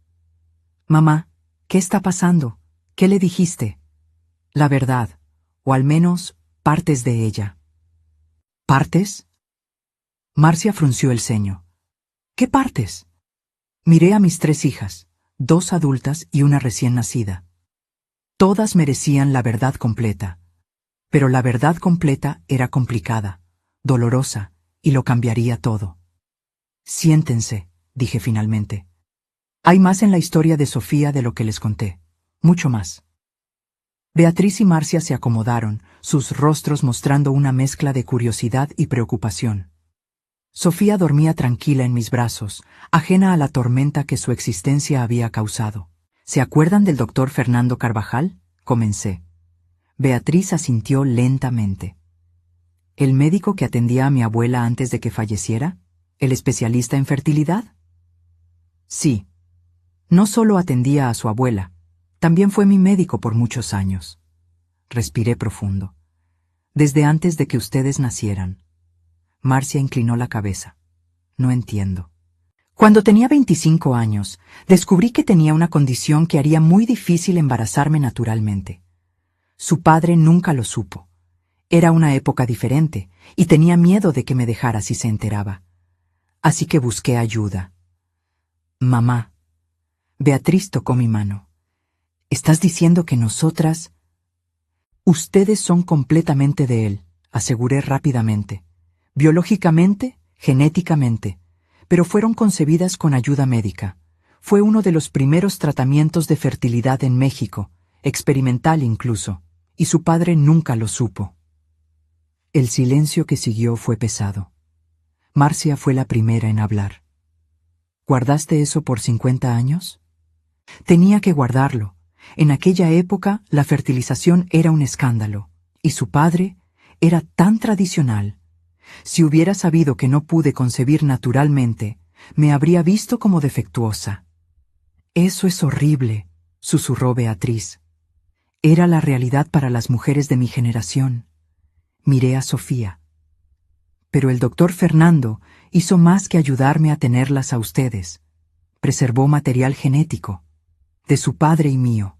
«Mamá, ¿qué está pasando? ¿Qué le dijiste?». «La verdad, o al menos partes de ella». «¿Partes?». Marcia frunció el ceño. «¿Qué partes?». Miré a mis 3 hijas, 2 adultas y una recién nacida. Todas merecían la verdad completa, pero la verdad completa era complicada, dolorosa, y lo cambiaría todo. «Siéntense», dije finalmente. «Hay más en la historia de Sofía de lo que les conté, mucho más». Beatriz y Marcia se acomodaron, sus rostros mostrando una mezcla de curiosidad y preocupación. Sofía dormía tranquila en mis brazos, ajena a la tormenta que su existencia había causado. «¿Se acuerdan del doctor Fernando Carvajal?», comencé. Beatriz asintió lentamente. «¿El médico que atendía a mi abuela antes de que falleciera? ¿El especialista en fertilidad?». «Sí. No solo atendía a su abuela, también fue mi médico por muchos años». Respiré profundo. «Desde antes de que ustedes nacieran». Marcia inclinó la cabeza. «No entiendo». «Cuando tenía 25 años, descubrí que tenía una condición que haría muy difícil embarazarme naturalmente. Su padre nunca lo supo. Era una época diferente, y tenía miedo de que me dejara si se enteraba. Así que busqué ayuda». «Mamá». Beatriz tocó mi mano. «¿Estás diciendo que nosotras...». «Ustedes son completamente de él», aseguré rápidamente. «Biológicamente, genéticamente, pero fueron concebidas con ayuda médica. Fue uno de los primeros tratamientos de fertilidad en México, experimental incluso, y su padre nunca lo supo». El silencio que siguió fue pesado. Marcia fue la primera en hablar. «¿Guardaste eso por 50 años?». «Tenía que guardarlo. En aquella época la fertilización era un escándalo, y su padre era tan tradicional. Si hubiera sabido que no pude concebir naturalmente, me habría visto como defectuosa». «Eso es horrible», susurró Beatriz. «Era la realidad para las mujeres de mi generación». Miré a Sofía. «Pero el doctor Fernando hizo más que ayudarme a tenerlas a ustedes. Preservó material genético, de su padre y mío».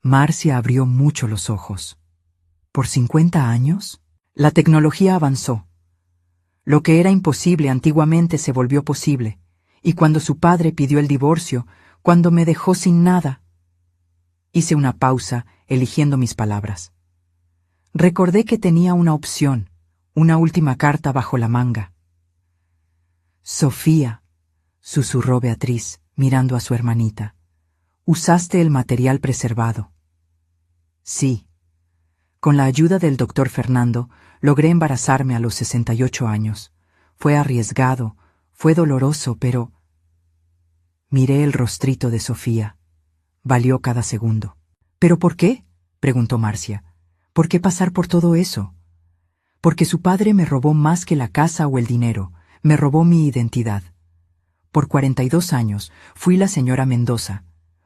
Marcia abrió mucho los ojos. ¿Por 50 años? La tecnología avanzó. Lo que era imposible antiguamente se volvió posible, y cuando su padre pidió el divorcio, cuando me dejó sin nada. Hice una pausa, eligiendo mis palabras. Recordé que tenía una opción, una última carta bajo la manga. Sofía, susurró Beatriz, mirando a su hermanita. Usaste el material preservado. Sí. Con la ayuda del doctor Fernando, logré embarazarme a los 68 años. Fue arriesgado, fue doloroso, pero... Miré el rostrito de Sofía. Valió cada segundo. ¿Pero por qué?, preguntó Marcia. ¿Por qué pasar por todo eso? Porque su padre me robó más que la casa o el dinero, me robó mi identidad. Por 42 años fui la señora Mendoza,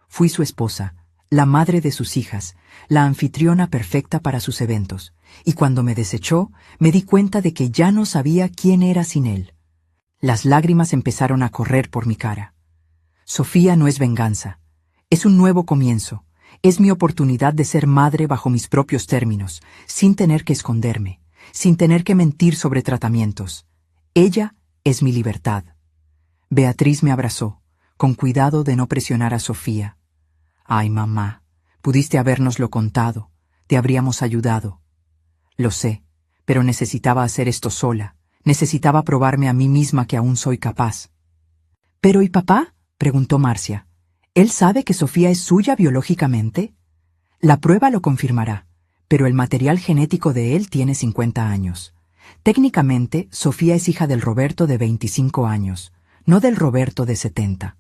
fui su esposa, la madre de sus hijas, la anfitriona perfecta para sus eventos, y cuando me desechó, me di cuenta de que ya no sabía quién era sin él. Las lágrimas empezaron a correr por mi cara. Sofía no es venganza, es un nuevo comienzo, es mi oportunidad de ser madre bajo mis propios términos, sin tener que esconderme, sin tener que mentir sobre tratamientos. Ella es mi libertad. Beatriz me abrazó, con cuidado de no presionar a Sofía. Ay, mamá, pudiste habérnoslo contado, te habríamos ayudado. Lo sé, pero necesitaba hacer esto sola, necesitaba probarme a mí misma que aún soy capaz. ¿Pero y papá?, preguntó Marcia. ¿Él sabe que Sofía es suya biológicamente? La prueba lo confirmará, pero el material genético de él tiene 50 años. Técnicamente, Sofía es hija del Roberto de 25 años, no del Roberto de 70.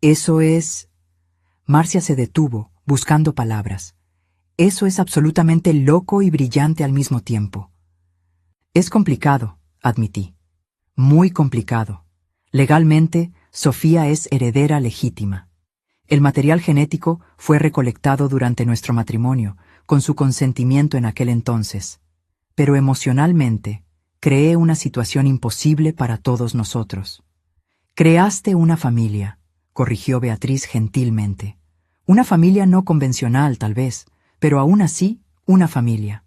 Eso es... Marcia se detuvo, buscando palabras. Eso es absolutamente loco y brillante al mismo tiempo. Es complicado, admití. Muy complicado. Legalmente, Sofía es heredera legítima. El material genético fue recolectado durante nuestro matrimonio, con su consentimiento en aquel entonces. Pero emocionalmente, creé una situación imposible para todos nosotros. Creaste una familia, corrigió Beatriz gentilmente. Una familia no convencional, tal vez, pero aún así, una familia.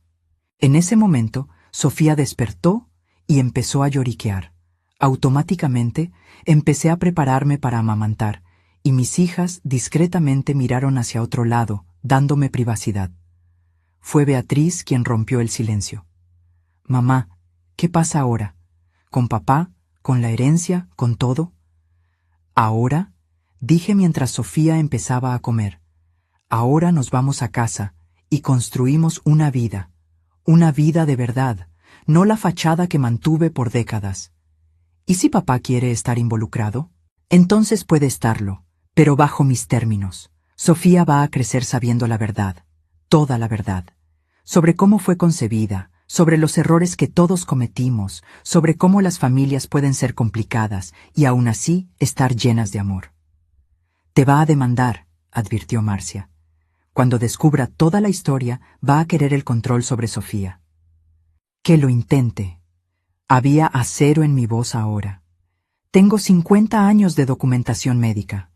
En ese momento, Sofía despertó y empezó a lloriquear. Automáticamente, empecé a prepararme para amamantar, y mis hijas discretamente miraron hacia otro lado, dándome privacidad. Fue Beatriz quien rompió el silencio. Mamá, ¿qué pasa ahora? ¿Con papá? ¿Con la herencia? ¿Con todo? Ahora, dije mientras Sofía empezaba a comer, ahora nos vamos a casa y construimos una vida de verdad, no la fachada que mantuve por décadas. ¿Y si papá quiere estar involucrado? Entonces puede estarlo, pero bajo mis términos. Sofía va a crecer sabiendo la verdad, toda la verdad, sobre cómo fue concebida, sobre los errores que todos cometimos, sobre cómo las familias pueden ser complicadas y aún así estar llenas de amor. Te va a demandar, advirtió Marcia. Cuando descubra toda la historia, va a querer el control sobre Sofía. Que lo intente. Había acero en mi voz ahora. Tengo 50 años de documentación médica.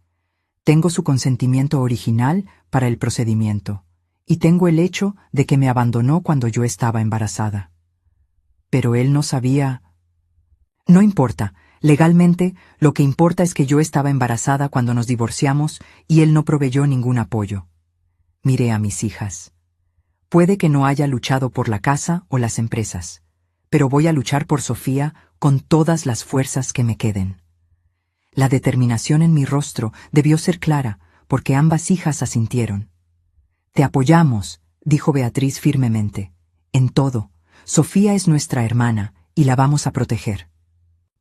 Tengo su consentimiento original para el procedimiento, y tengo el hecho de que me abandonó cuando yo estaba embarazada. Pero él no sabía... No importa, legalmente, lo que importa es que yo estaba embarazada cuando nos divorciamos y él no proveyó ningún apoyo. Miré a mis hijas. Puede que no haya luchado por la casa o las empresas, pero voy a luchar por Sofía con todas las fuerzas que me queden. La determinación en mi rostro debió ser clara, porque ambas hijas asintieron. Te apoyamos, dijo Beatriz firmemente. En todo, Sofía es nuestra hermana y la vamos a proteger.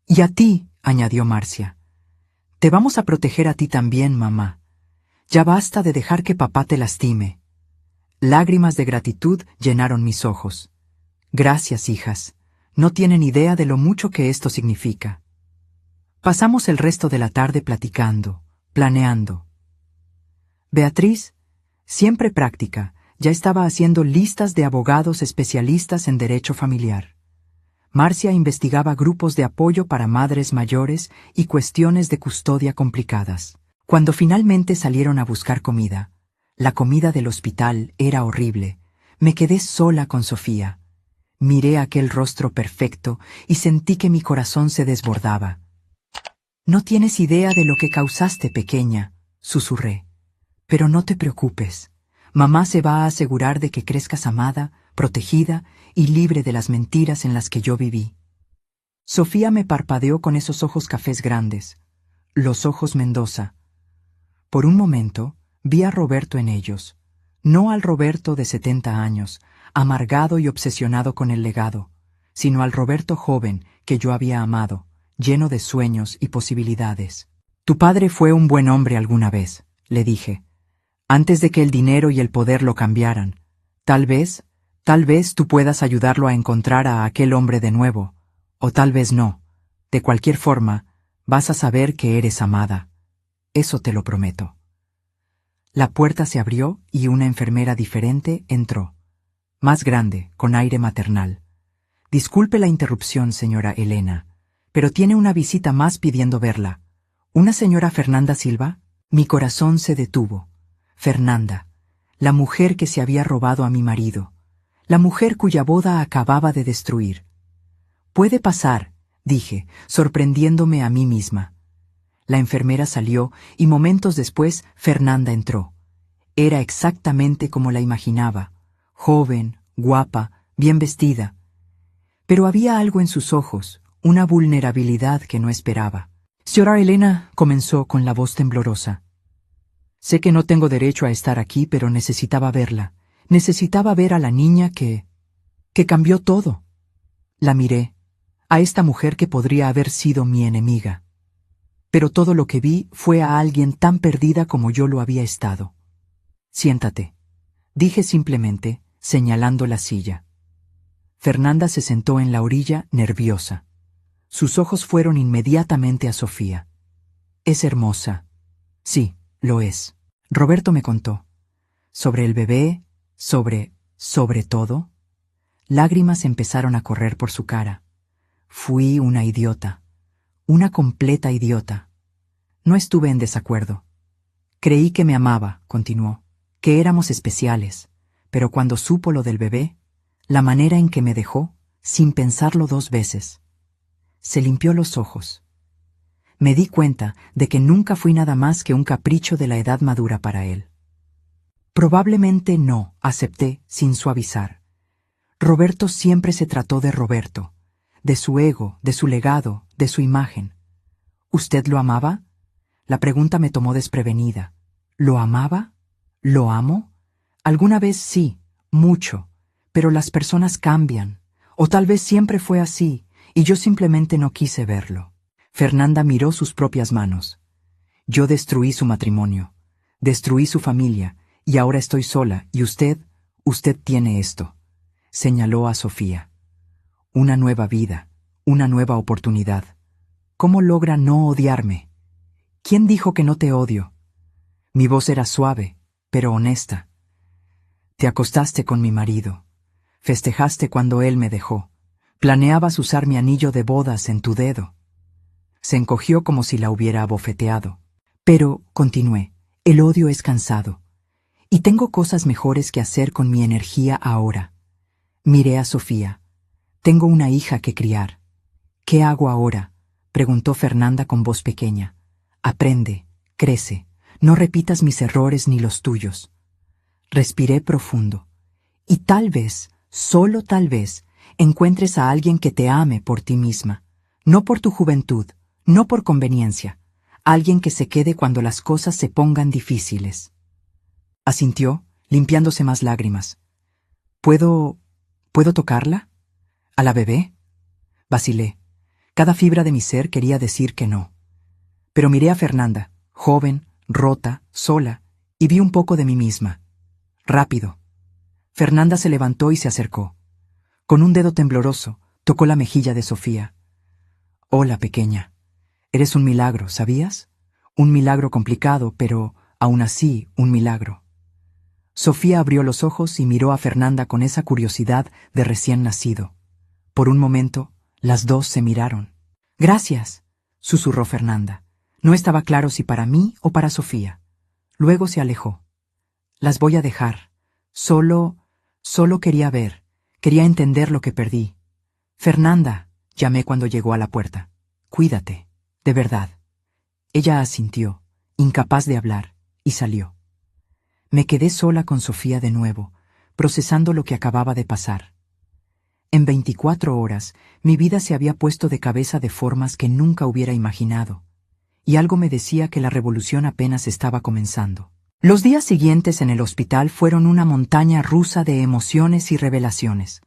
Y a ti, añadió Marcia. Te vamos a proteger a ti también, mamá. Ya basta de dejar que papá te lastime. Lágrimas de gratitud llenaron mis ojos. Gracias, hijas. No tienen idea de lo mucho que esto significa. Pasamos el resto de la tarde platicando, planeando. Beatriz, siempre práctica, ya estaba haciendo listas de abogados especialistas en derecho familiar. Marcia investigaba grupos de apoyo para madres mayores y cuestiones de custodia complicadas. Cuando finalmente salieron a buscar comida, La comida del hospital era horrible. Me quedé sola con Sofía. Miré aquel rostro perfecto y sentí que mi corazón se desbordaba. «No tienes idea de lo que causaste, pequeña», susurré. «Pero no te preocupes. Mamá se va a asegurar de que crezcas amada, protegida y libre de las mentiras en las que yo viví». Sofía me parpadeó con esos ojos cafés grandes, los ojos Mendoza. Por un momento vi a Roberto en ellos, no al Roberto de 70 años, amargado y obsesionado con el legado, sino al Roberto joven que yo había amado, lleno de sueños y posibilidades. «Tu padre fue un buen hombre alguna vez», le dije, «antes de que el dinero y el poder lo cambiaran. Tal vez tú puedas ayudarlo a encontrar a aquel hombre de nuevo, o tal vez no. De cualquier forma, vas a saber que eres amada. Eso te lo prometo». La puerta se abrió y una enfermera diferente entró, más grande, con aire maternal. «Disculpe la interrupción, señora Elena, pero tiene una visita más pidiendo verla. ¿Una señora Fernanda Silva?» Mi corazón se detuvo. Fernanda, la mujer que se había robado a mi marido, la mujer cuya boda acababa de destruir. «Puede pasar», dije, sorprendiéndome a mí misma. La enfermera salió y momentos después Fernanda entró. Era exactamente como la imaginaba, joven, guapa, bien vestida. Pero había algo en sus ojos, una vulnerabilidad que no esperaba. «Señora Elena», comenzó con la voz temblorosa. «Sé que no tengo derecho a estar aquí, pero necesitaba verla. Necesitaba ver a la niña que cambió todo». La miré, a esta mujer que podría haber sido mi enemiga. Pero todo lo que vi fue a alguien tan perdida como yo lo había estado. «Siéntate», dije simplemente, señalando la silla. Fernanda se sentó en la orilla, nerviosa. Sus ojos fueron inmediatamente a Sofía. «Es hermosa». «Sí, lo es». Roberto me contó. Sobre el bebé, sobre todo. Lágrimas empezaron a correr por su cara. Fui una idiota. Una completa idiota. No estuve en desacuerdo. «Creí que me amaba», continuó, «que éramos especiales, pero cuando supo lo del bebé, la manera en que me dejó, sin pensarlo 2 veces». Se limpió los ojos. Me di cuenta de que nunca fui nada más que un capricho de la edad madura para él. «Probablemente no», acepté, sin suavizar. «Roberto siempre se trató de Roberto, de su ego, de su legado, de su imagen». «¿Usted lo amaba?» La pregunta me tomó desprevenida. ¿Lo amaba? ¿Lo amo? Alguna vez sí, mucho, pero las personas cambian, o tal vez siempre fue así, y yo simplemente no quise verlo. Fernanda miró sus propias manos. Yo destruí su matrimonio, destruí su familia, y ahora estoy sola, y usted tiene esto. Señaló a Sofía. Una nueva vida, una nueva oportunidad. ¿Cómo logra no odiarme? ¿Quién dijo que no te odio? Mi voz era suave, pero honesta. Te acostaste con mi marido. Festejaste cuando él me dejó. Planeabas usar mi anillo de bodas en tu dedo. Se encogió como si la hubiera abofeteado. Pero, continué, el odio es cansado. Y tengo cosas mejores que hacer con mi energía ahora. Miré a Sofía. Tengo una hija que criar. ¿Qué hago ahora?, preguntó Fernanda con voz pequeña. Aprende, crece, no repitas mis errores ni los tuyos. Respiré profundo. Y tal vez, solo tal vez, encuentres a alguien que te ame por ti misma, no por tu juventud, no por conveniencia, alguien que se quede cuando las cosas se pongan difíciles. Asintió, limpiándose más lágrimas. ¿Puedo tocarla? ¿A la bebé? Vacilé. Cada fibra de mi ser quería decir que no. Pero miré a Fernanda, joven, rota, sola, y vi un poco de mí misma. Rápido. Fernanda se levantó y se acercó. Con un dedo tembloroso, tocó la mejilla de Sofía. Hola, pequeña. Eres un milagro, ¿sabías? Un milagro complicado, pero, aún así, un milagro. Sofía abrió los ojos y miró a Fernanda con esa curiosidad de recién nacido. Por un momento, las dos se miraron. «Gracias», susurró Fernanda. No estaba claro si para mí o para Sofía. Luego se alejó. Las voy a dejar. Solo quería ver, quería entender lo que perdí. Fernanda, llamé cuando llegó a la puerta. Cuídate, de verdad. Ella asintió, incapaz de hablar, y salió. Me quedé sola con Sofía de nuevo, procesando lo que acababa de pasar. En 24 horas, mi vida se había puesto de cabeza de formas que nunca hubiera imaginado, y algo me decía que la revolución apenas estaba comenzando. Los días siguientes en el hospital fueron una montaña rusa de emociones y revelaciones.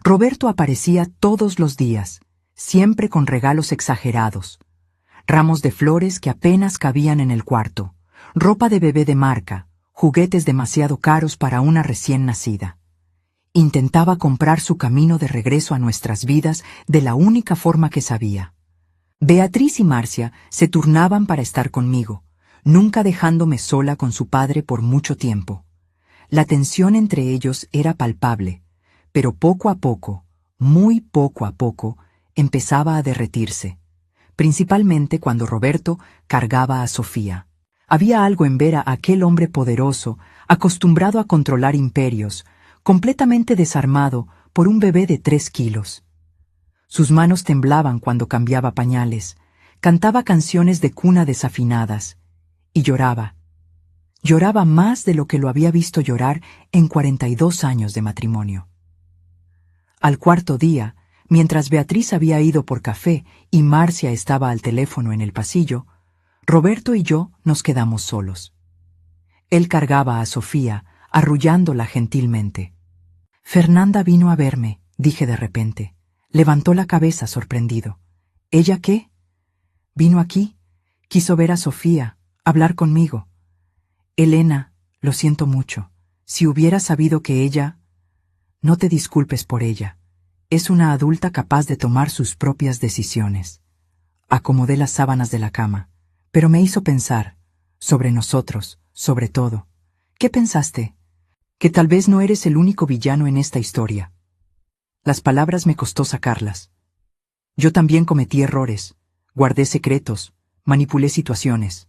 Roberto aparecía todos los días, siempre con regalos exagerados, ramos de flores que apenas cabían en el cuarto, ropa de bebé de marca, juguetes demasiado caros para una recién nacida. Intentaba comprar su camino de regreso a nuestras vidas de la única forma que sabía. Beatriz y Marcia se turnaban para estar conmigo, nunca dejándome sola con su padre por mucho tiempo. La tensión entre ellos era palpable, pero poco a poco, muy poco a poco, empezaba a derretirse, principalmente cuando Roberto cargaba a Sofía. Había algo en ver a aquel hombre poderoso, acostumbrado a controlar imperios, completamente desarmado por un bebé de 3 kilos. Sus manos temblaban cuando cambiaba pañales, cantaba canciones de cuna desafinadas, y lloraba. Lloraba más de lo que lo había visto llorar en 42 años de matrimonio. Al cuarto día, mientras Beatriz había ido por café y Marcia estaba al teléfono en el pasillo, Roberto y yo nos quedamos solos. Él cargaba a Sofía, arrullándola gentilmente. Fernanda vino a verme, dije de repente. Levantó la cabeza sorprendido. ¿Ella qué? Vino aquí, quiso ver a Sofía, hablar conmigo. Elena, lo siento mucho. Si hubiera sabido que ella... No te disculpes por ella. Es una adulta capaz de tomar sus propias decisiones. Acomodé las sábanas de la cama, pero me hizo pensar, sobre nosotros, sobre todo. ¿Qué pensaste? Que tal vez no eres el único villano en esta historia. Las palabras me costó sacarlas. Yo también cometí errores, guardé secretos, manipulé situaciones.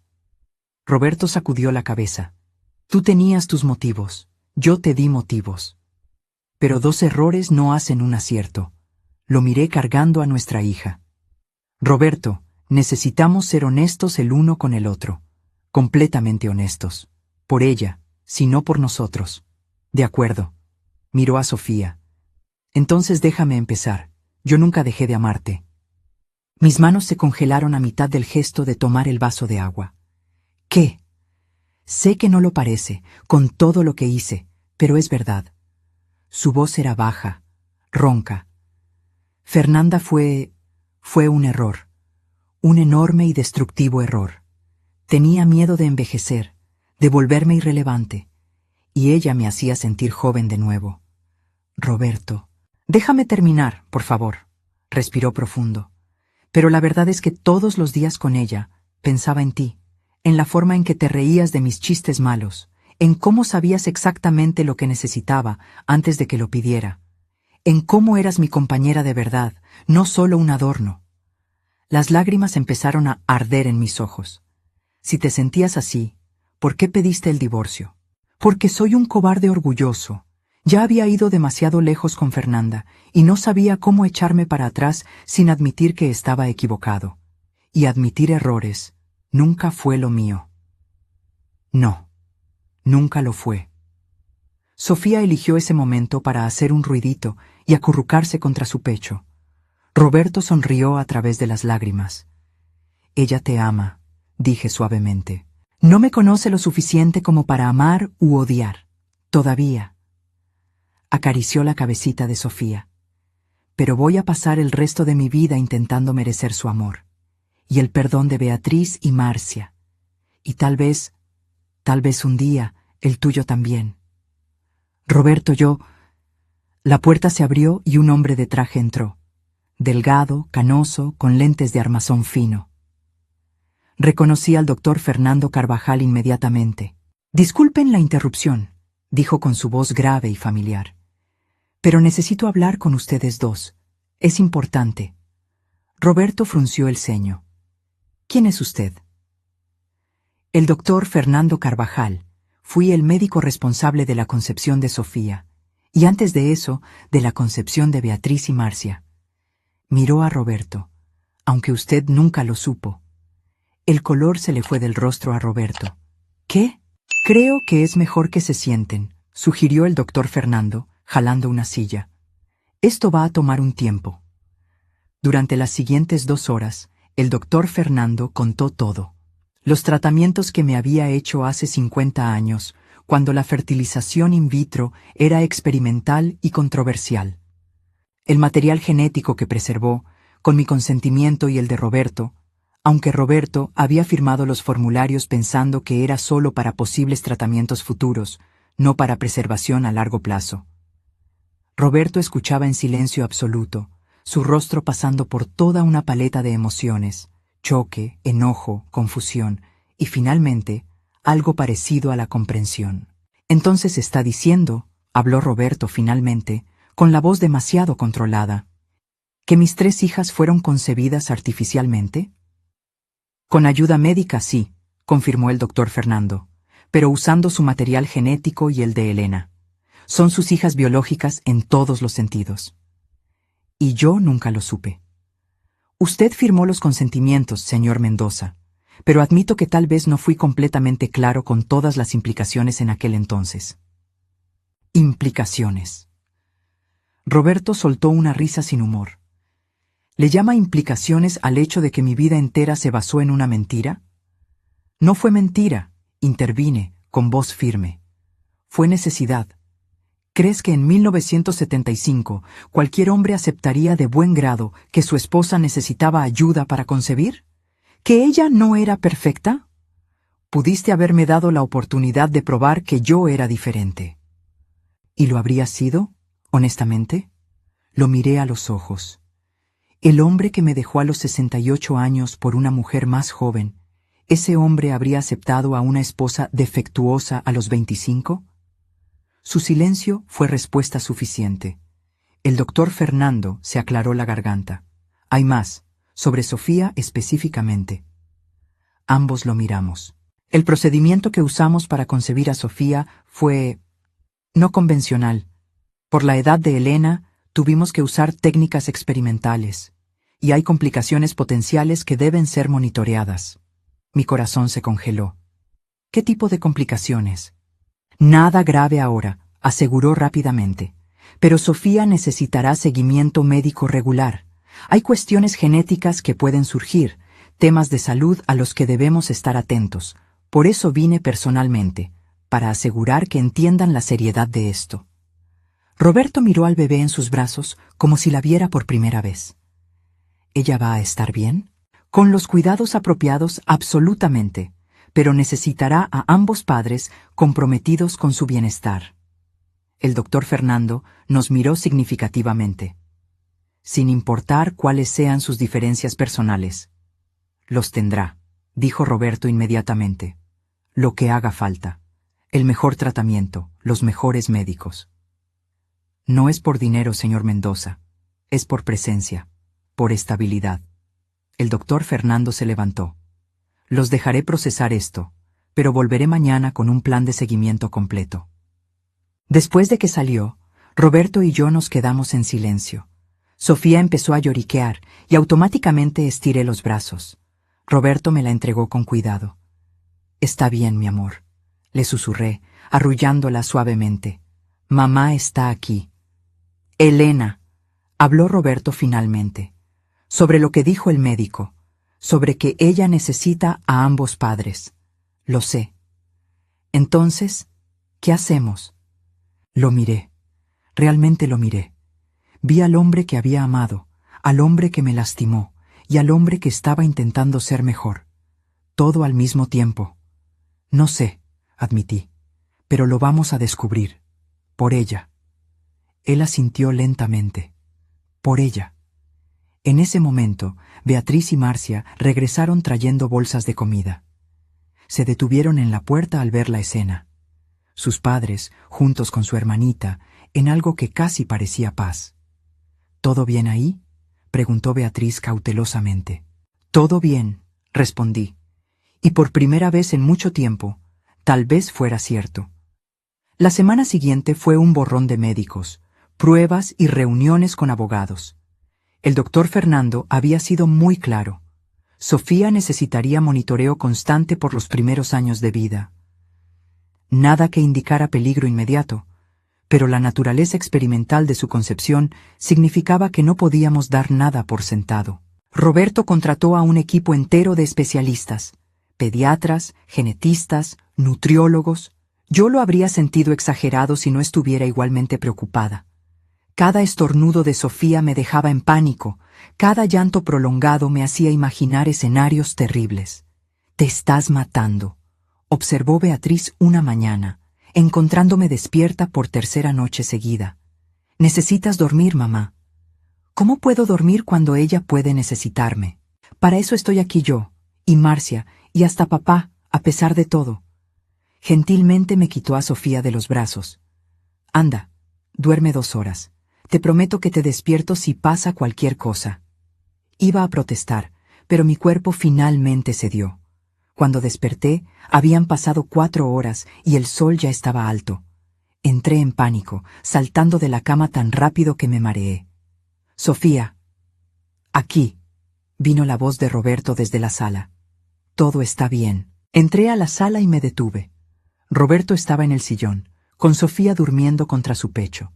Roberto sacudió la cabeza. Tú tenías tus motivos, yo te di motivos. Pero 2 errores no hacen un acierto. Lo miré cargando a nuestra hija. Roberto, necesitamos ser honestos el uno con el otro. Completamente honestos. Por ella, si no por nosotros. De acuerdo. Miró a Sofía. Entonces déjame empezar. Yo nunca dejé de amarte. Mis manos se congelaron a mitad del gesto de tomar el vaso de agua. ¿Qué? Sé que no lo parece, con todo lo que hice, pero es verdad. Su voz era baja, ronca. Fernanda fue un error. Un enorme y destructivo error. Tenía miedo de envejecer, de volverme irrelevante, y ella me hacía sentir joven de nuevo. Roberto, déjame terminar, por favor. Respiró profundo. Pero la verdad es que todos los días con ella pensaba en ti, en la forma en que te reías de mis chistes malos, en cómo sabías exactamente lo que necesitaba antes de que lo pidiera, en cómo eras mi compañera de verdad, no solo un adorno. Las lágrimas empezaron a arder en mis ojos. Si te sentías así, ¿por qué pediste el divorcio? Porque soy un cobarde orgulloso. Ya había ido demasiado lejos con Fernanda y no sabía cómo echarme para atrás sin admitir que estaba equivocado. Y admitir errores nunca fue lo mío. No, nunca lo fue. Sofía eligió ese momento para hacer un ruidito y acurrucarse contra su pecho. Roberto sonrió a través de las lágrimas. Ella te ama, dije suavemente. No me conoce lo suficiente como para amar u odiar. Todavía. Acarició la cabecita de Sofía. Pero voy a pasar el resto de mi vida intentando merecer su amor. Y el perdón de Beatriz y Marcia. Y tal vez un día, el tuyo también. Roberto, La puerta se abrió y un hombre de traje entró. Delgado, canoso, con lentes de armazón fino. Reconocí al doctor Fernando Carvajal inmediatamente. Disculpen la interrupción, dijo con su voz grave y familiar. Pero necesito hablar con ustedes dos. Es importante. Roberto frunció el ceño. ¿Quién es usted? El doctor Fernando Carvajal, Fui el médico responsable de la concepción de Sofía, y antes de eso, de la concepción de Beatriz y Marcia. Miró a Roberto, aunque usted nunca lo supo. El color se le fue del rostro a Roberto. ¿Qué? Creo que es mejor que se sienten, sugirió el doctor Fernando, jalando una silla. Esto va a tomar un tiempo. Durante las siguientes 2 horas, el doctor Fernando contó todo. Los tratamientos que me había hecho hace 50 años, cuando la fertilización in vitro era experimental y controversial. El material genético que preservó, con mi consentimiento y el de Roberto, aunque Roberto había firmado los formularios pensando que era solo para posibles tratamientos futuros, no para preservación a largo plazo. Roberto escuchaba en silencio absoluto, su rostro pasando por toda una paleta de emociones, choque, enojo, confusión y finalmente algo parecido a la comprensión. Entonces está diciendo, habló Roberto finalmente, con la voz demasiado controlada, ¿que mis 3 hijas fueron concebidas artificialmente? Con ayuda médica sí, confirmó el doctor Fernando, pero usando su material genético y el de Elena. Son sus hijas biológicas en todos los sentidos. Y yo nunca lo supe. Usted firmó los consentimientos, señor Mendoza, pero admito que tal vez no fui completamente claro con todas las implicaciones en aquel entonces. Implicaciones. Roberto soltó una risa sin humor. ¿Le llama implicaciones al hecho de que mi vida entera se basó en una mentira? No fue mentira, intervine, con voz firme. Fue necesidad. ¿Crees que en 1975 cualquier hombre aceptaría de buen grado que su esposa necesitaba ayuda para concebir? ¿Que ella no era perfecta? Pudiste haberme dado la oportunidad de probar que yo era diferente. ¿Y lo habría sido, honestamente? Lo miré a los ojos. El hombre que me dejó a los 68 años por una mujer más joven, ¿ese hombre habría aceptado a una esposa defectuosa a los 25? Su silencio fue respuesta suficiente. El doctor Fernando se aclaró la garganta. Hay más, sobre Sofía específicamente. Ambos lo miramos. El procedimiento que usamos para concebir a Sofía fue no convencional. Por la edad de Elena, tuvimos que usar técnicas experimentales, y hay complicaciones potenciales que deben ser monitoreadas. Mi corazón se congeló. ¿Qué tipo de complicaciones? Nada grave ahora, aseguró rápidamente. Pero Sofía necesitará seguimiento médico regular. Hay cuestiones genéticas que pueden surgir, temas de salud a los que debemos estar atentos. Por eso vine personalmente, para asegurar que entiendan la seriedad de esto. Roberto miró al bebé en sus brazos como si la viera por primera vez. ¿Ella va a estar bien? Con los cuidados apropiados, absolutamente, pero necesitará a ambos padres comprometidos con su bienestar. El doctor Fernando nos miró significativamente. Sin importar cuáles sean sus diferencias personales. Los tendrá, dijo Roberto inmediatamente. Lo que haga falta. El mejor tratamiento, los mejores médicos. No es por dinero, señor Mendoza. Es por presencia, por estabilidad. El doctor Fernando se levantó. Los dejaré procesar esto, pero volveré mañana con un plan de seguimiento completo. Después de que salió, Roberto y yo nos quedamos en silencio. Sofía empezó a lloriquear y automáticamente estiré los brazos. Roberto me la entregó con cuidado. Está bien, mi amor, le susurré, arrullándola suavemente. Mamá está aquí. Elena, habló Roberto finalmente, sobre lo que dijo el médico, sobre que ella necesita a ambos padres. Lo sé. Entonces, ¿qué hacemos? Lo miré. Realmente lo miré. Vi al hombre que había amado, al hombre que me lastimó y al hombre que estaba intentando ser mejor. Todo al mismo tiempo. No sé, admití, pero lo vamos a descubrir. Por ella. Él asintió lentamente. Por ella. En ese momento, Beatriz y Marcia regresaron trayendo bolsas de comida. Se detuvieron en la puerta al ver la escena. Sus padres, juntos con su hermanita, en algo que casi parecía paz. ¿Todo bien ahí?, preguntó Beatriz cautelosamente. Todo bien, respondí. Y por primera vez en mucho tiempo, Tal vez fuera cierto. La semana siguiente fue un borrón de médicos, pruebas y reuniones con abogados. El doctor Fernando había sido muy claro. Sofía necesitaría monitoreo constante por los primeros años de vida. Nada que indicara peligro inmediato, pero la naturaleza experimental de su concepción significaba que no podíamos dar nada por sentado. Roberto contrató a un equipo entero de especialistas, pediatras, genetistas, nutriólogos. Yo lo habría sentido exagerado si no estuviera igualmente preocupada. Cada estornudo de Sofía me dejaba en pánico, cada llanto prolongado me hacía imaginar escenarios terribles. «Te estás matando», observó Beatriz una mañana, encontrándome despierta por tercera noche seguida. «Necesitas dormir, mamá». «¿Cómo puedo dormir cuando ella puede necesitarme? Para eso estoy aquí yo, y Marcia, y hasta papá, a pesar de todo». Gentilmente me quitó a Sofía de los brazos. «Anda, duerme 2 horas. Te prometo que te despierto si pasa cualquier cosa». Iba a protestar, pero mi cuerpo finalmente cedió. Cuando desperté, habían pasado 4 horas y el sol ya estaba alto. Entré en pánico, saltando de la cama tan rápido que me mareé. «Sofía». «Aquí», vino la voz de Roberto desde la sala. «Todo está bien». Entré a la sala y me detuve. Roberto estaba en el sillón, con Sofía durmiendo contra su pecho.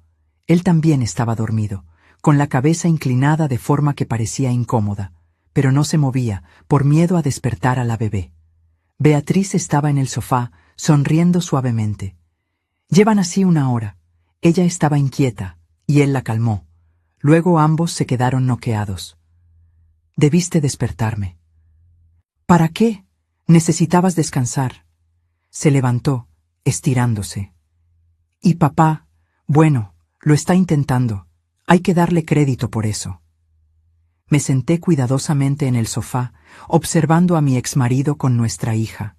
Él también estaba dormido, con la cabeza inclinada de forma que parecía incómoda, pero no se movía, por miedo a despertar a la bebé. Beatriz estaba en el sofá, sonriendo suavemente. Llevan así 1 hora. Ella estaba inquieta, y él la calmó. Luego ambos se quedaron noqueados. «Debiste despertarme». «¿Para qué? Necesitabas descansar». Se levantó, estirándose. «Y papá, bueno, lo está intentando. Hay que darle crédito por eso». Me senté cuidadosamente en el sofá, observando a mi exmarido con nuestra hija.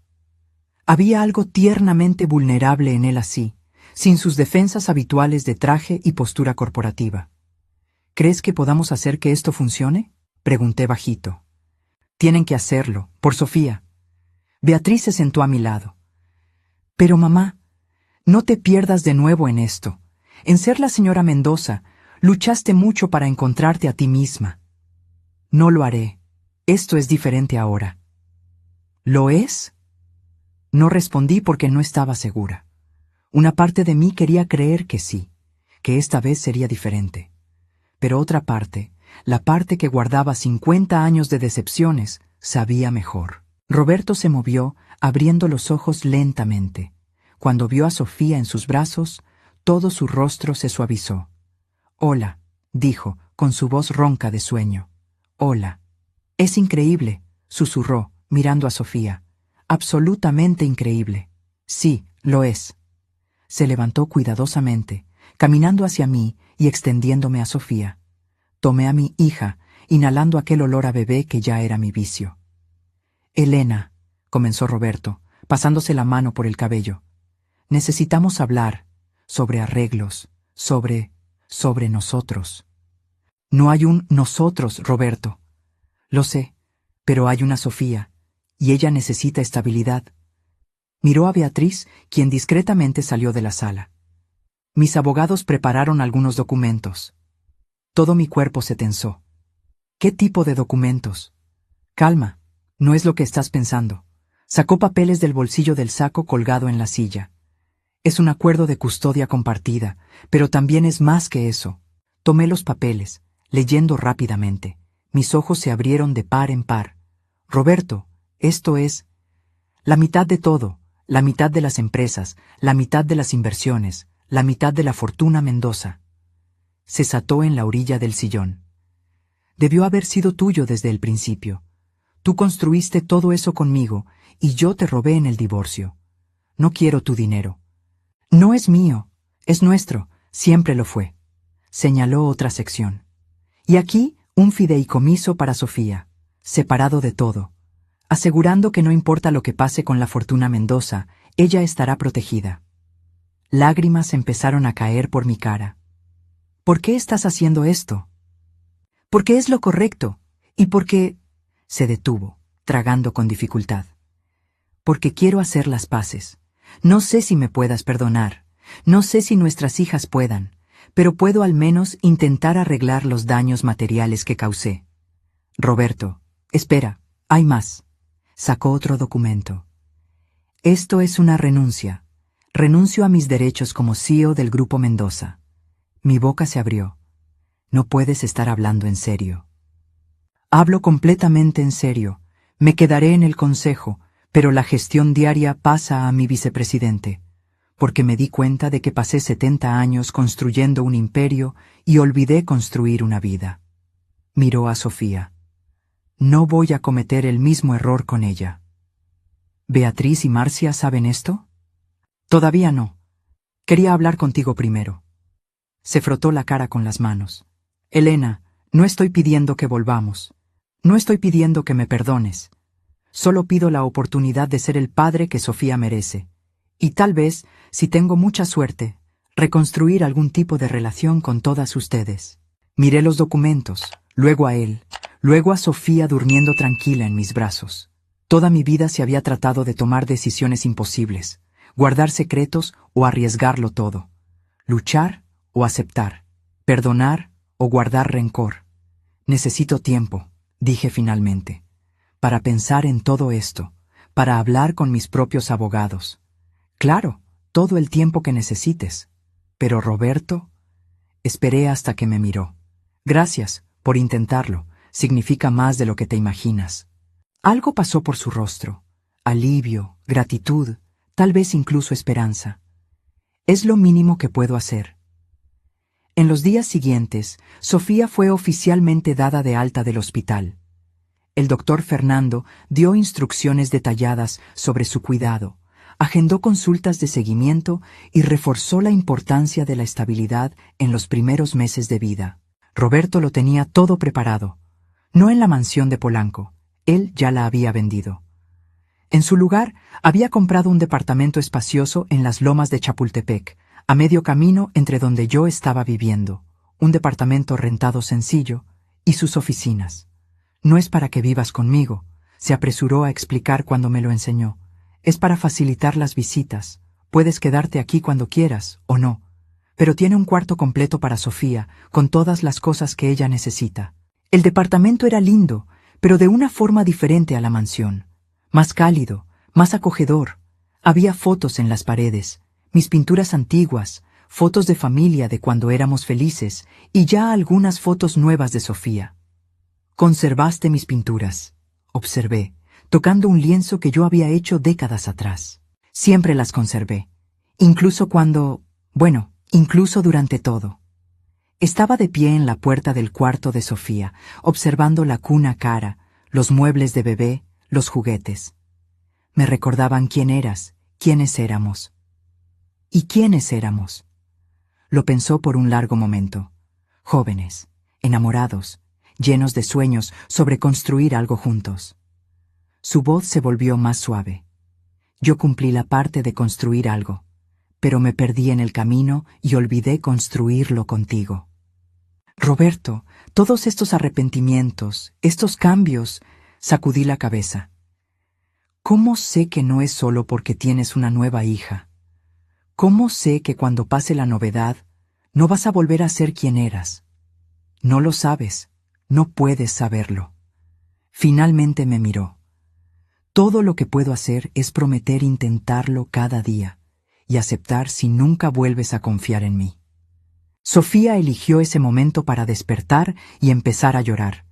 Había algo tiernamente vulnerable en él así, sin sus defensas habituales de traje y postura corporativa. «¿Crees que podamos hacer que esto funcione?», pregunté bajito. «Tienen que hacerlo, por Sofía». Beatriz se sentó a mi lado. «Pero mamá, no te pierdas de nuevo en esto. En ser la señora Mendoza, luchaste mucho para encontrarte a ti misma». «No lo haré. Esto es diferente ahora». «¿Lo es?». No respondí porque no estaba segura. Una parte de mí quería creer que sí, que esta vez sería diferente. Pero otra parte, la parte que guardaba 50 años de decepciones, sabía mejor. Roberto se movió, abriendo los ojos lentamente. Cuando vio a Sofía en sus brazos, todo su rostro se suavizó. «Hola», dijo, con su voz ronca de sueño. «Hola». «Es increíble», susurró, mirando a Sofía. «Absolutamente increíble». «Sí, lo es». Se levantó cuidadosamente, caminando hacia mí y extendiéndome a Sofía. Tomé a mi hija, inhalando aquel olor a bebé que ya era mi vicio. «Elena», comenzó Roberto, pasándose la mano por el cabello. «Necesitamos hablar sobre arreglos, sobre nosotros». «No hay un nosotros, Roberto». «Lo sé, pero hay una Sofía, y ella necesita estabilidad». Miró a Beatriz, quien discretamente salió de la sala. Mis abogados prepararon algunos documentos. Todo mi cuerpo se tensó. «¿Qué tipo de documentos?». «Calma, no es lo que estás pensando». Sacó papeles del bolsillo del saco colgado en la silla. «Es un acuerdo de custodia compartida, pero también es más que eso». Tomé los papeles, leyendo rápidamente. Mis ojos se abrieron de par en par. «Roberto, esto es la mitad de todo, la mitad de las empresas, la mitad de las inversiones, la mitad de la fortuna Mendoza». Se sentó en la orilla del sillón. «Debió haber sido tuyo desde el principio. Tú construiste todo eso conmigo y yo te robé en el divorcio. No quiero tu dinero». «No es mío, es nuestro, siempre lo fue», señaló otra sección. «Y aquí un fideicomiso para Sofía, separado de todo, asegurando que no importa lo que pase con la fortuna Mendoza, ella estará protegida». Lágrimas empezaron a caer por mi cara. «¿Por qué estás haciendo esto?». «Porque es lo correcto, y porque…». Se detuvo, tragando con dificultad. «Porque quiero hacer las paces, No sé si me puedas perdonar, no sé si nuestras hijas puedan, pero puedo al menos intentar arreglar los daños materiales que causé. Roberto, espera, hay más. Sacó otro documento. Esto es una renuncia. Renuncio a mis derechos como CEO del Grupo Mendoza. Mi boca se abrió. No puedes estar hablando en serio. Hablo completamente en serio. Me quedaré en el consejo, pero la gestión diaria pasa a mi vicepresidente, porque me di cuenta de que pasé 70 años construyendo un imperio y olvidé construir una vida. Miró a Sofía. No voy a cometer el mismo error con ella. ¿Beatriz y Marcia saben esto? Todavía no. Quería hablar contigo primero. Se frotó la cara con las manos. Elena, no estoy pidiendo que volvamos. No estoy pidiendo que me perdones. Solo pido la oportunidad de ser el padre que Sofía merece. Y tal vez, si tengo mucha suerte, reconstruir algún tipo de relación con todas ustedes. Miré los documentos, luego a él, luego a Sofía durmiendo tranquila en mis brazos. Toda mi vida se había tratado de tomar decisiones imposibles, guardar secretos o arriesgarlo todo, luchar o aceptar, perdonar o guardar rencor. Necesito tiempo, dije finalmente, para pensar en todo esto, para hablar con mis propios abogados. Claro, todo el tiempo que necesites. Pero Roberto, esperé hasta que me miró. Gracias por intentarlo, significa más de lo que te imaginas. Algo pasó por su rostro, alivio, gratitud, tal vez incluso esperanza. Es lo mínimo que puedo hacer. En los días siguientes, Sofía fue oficialmente dada de alta del hospital. El doctor Fernando dio instrucciones detalladas sobre su cuidado, agendó consultas de seguimiento y reforzó la importancia de la estabilidad en los primeros meses de vida. Roberto lo tenía todo preparado, no en la mansión de Polanco, él ya la había vendido. En su lugar, había comprado un departamento espacioso en las lomas de Chapultepec, a medio camino entre donde yo estaba viviendo, un departamento rentado sencillo, y sus oficinas. No es para que vivas conmigo, se apresuró a explicar cuando me lo enseñó. Es para facilitar las visitas. Puedes quedarte aquí cuando quieras, o no. Pero tiene un cuarto completo para Sofía, con todas las cosas que ella necesita. El departamento era lindo, pero de una forma diferente a la mansión. Más cálido, más acogedor. Había fotos en las paredes, mis pinturas antiguas, fotos de familia de cuando éramos felices, y ya algunas fotos nuevas de Sofía. Conservaste mis pinturas, observé, tocando un lienzo que yo había hecho décadas atrás. Siempre las conservé, incluso incluso durante todo. Estaba de pie en la puerta del cuarto de Sofía, observando la cuna cara, los muebles de bebé, los juguetes. Me recordaban quién eras, quiénes éramos. ¿Y quiénes éramos? Lo pensó por un largo momento. Jóvenes, enamorados, llenos de sueños sobre construir algo juntos. Su voz se volvió más suave. Yo cumplí la parte de construir algo, pero me perdí en el camino y olvidé construirlo contigo. Roberto, todos estos arrepentimientos, estos cambios, sacudí la cabeza. ¿Cómo sé que no es solo porque tienes una nueva hija? ¿Cómo sé que cuando pase la novedad, no vas a volver a ser quien eras? No lo sabes, no puedes saberlo. Finalmente me miró. Todo lo que puedo hacer es prometer intentarlo cada día y aceptar si nunca vuelves a confiar en mí. Sofía eligió ese momento para despertar y empezar a llorar.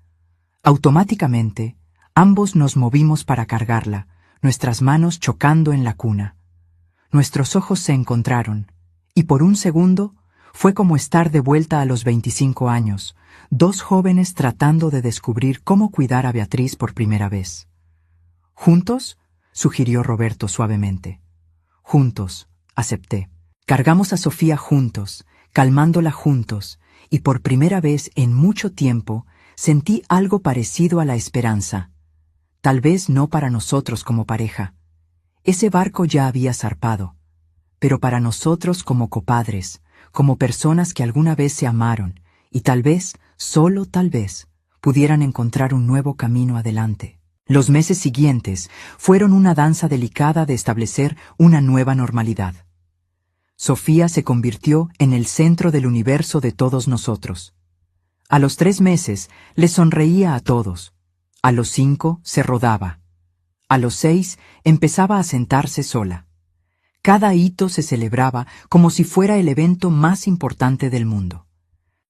Automáticamente, ambos nos movimos para cargarla, nuestras manos chocando en la cuna. Nuestros ojos se encontraron, y por un segundo fue como estar de vuelta a los 25 años, dos jóvenes tratando de descubrir cómo cuidar a Beatriz por primera vez. ¿Juntos?, sugirió Roberto suavemente. Juntos, acepté. Cargamos a Sofía juntos, calmándola juntos, y por primera vez en mucho tiempo sentí algo parecido a la esperanza. Tal vez no para nosotros como pareja. Ese barco ya había zarpado, pero para nosotros como copadres, como personas que alguna vez se amaron, y tal vez, solo tal vez, pudieran encontrar un nuevo camino adelante. Los meses siguientes fueron una danza delicada de establecer una nueva normalidad. Sofía se convirtió en el centro del universo de todos nosotros. A los 3 meses le sonreía a todos. A los 5 se rodaba. A los 6 empezaba a sentarse sola. Cada hito se celebraba como si fuera el evento más importante del mundo.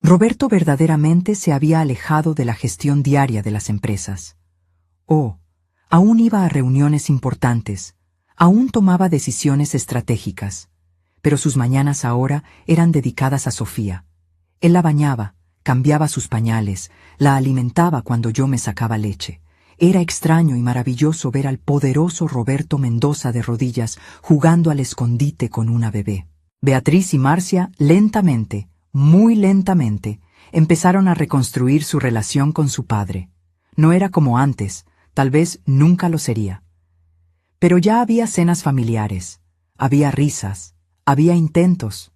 Roberto verdaderamente se había alejado de la gestión diaria de las empresas. Aún iba a reuniones importantes, aún tomaba decisiones estratégicas, pero sus mañanas ahora eran dedicadas a Sofía. Él la bañaba, cambiaba sus pañales, la alimentaba cuando yo me sacaba leche. Era extraño y maravilloso ver al poderoso Roberto Mendoza de rodillas jugando al escondite con una bebé. Beatriz y Marcia lentamente, muy lentamente, empezaron a reconstruir su relación con su padre. No era como antes, tal vez nunca lo sería. Pero ya había cenas familiares, había risas, había intentos.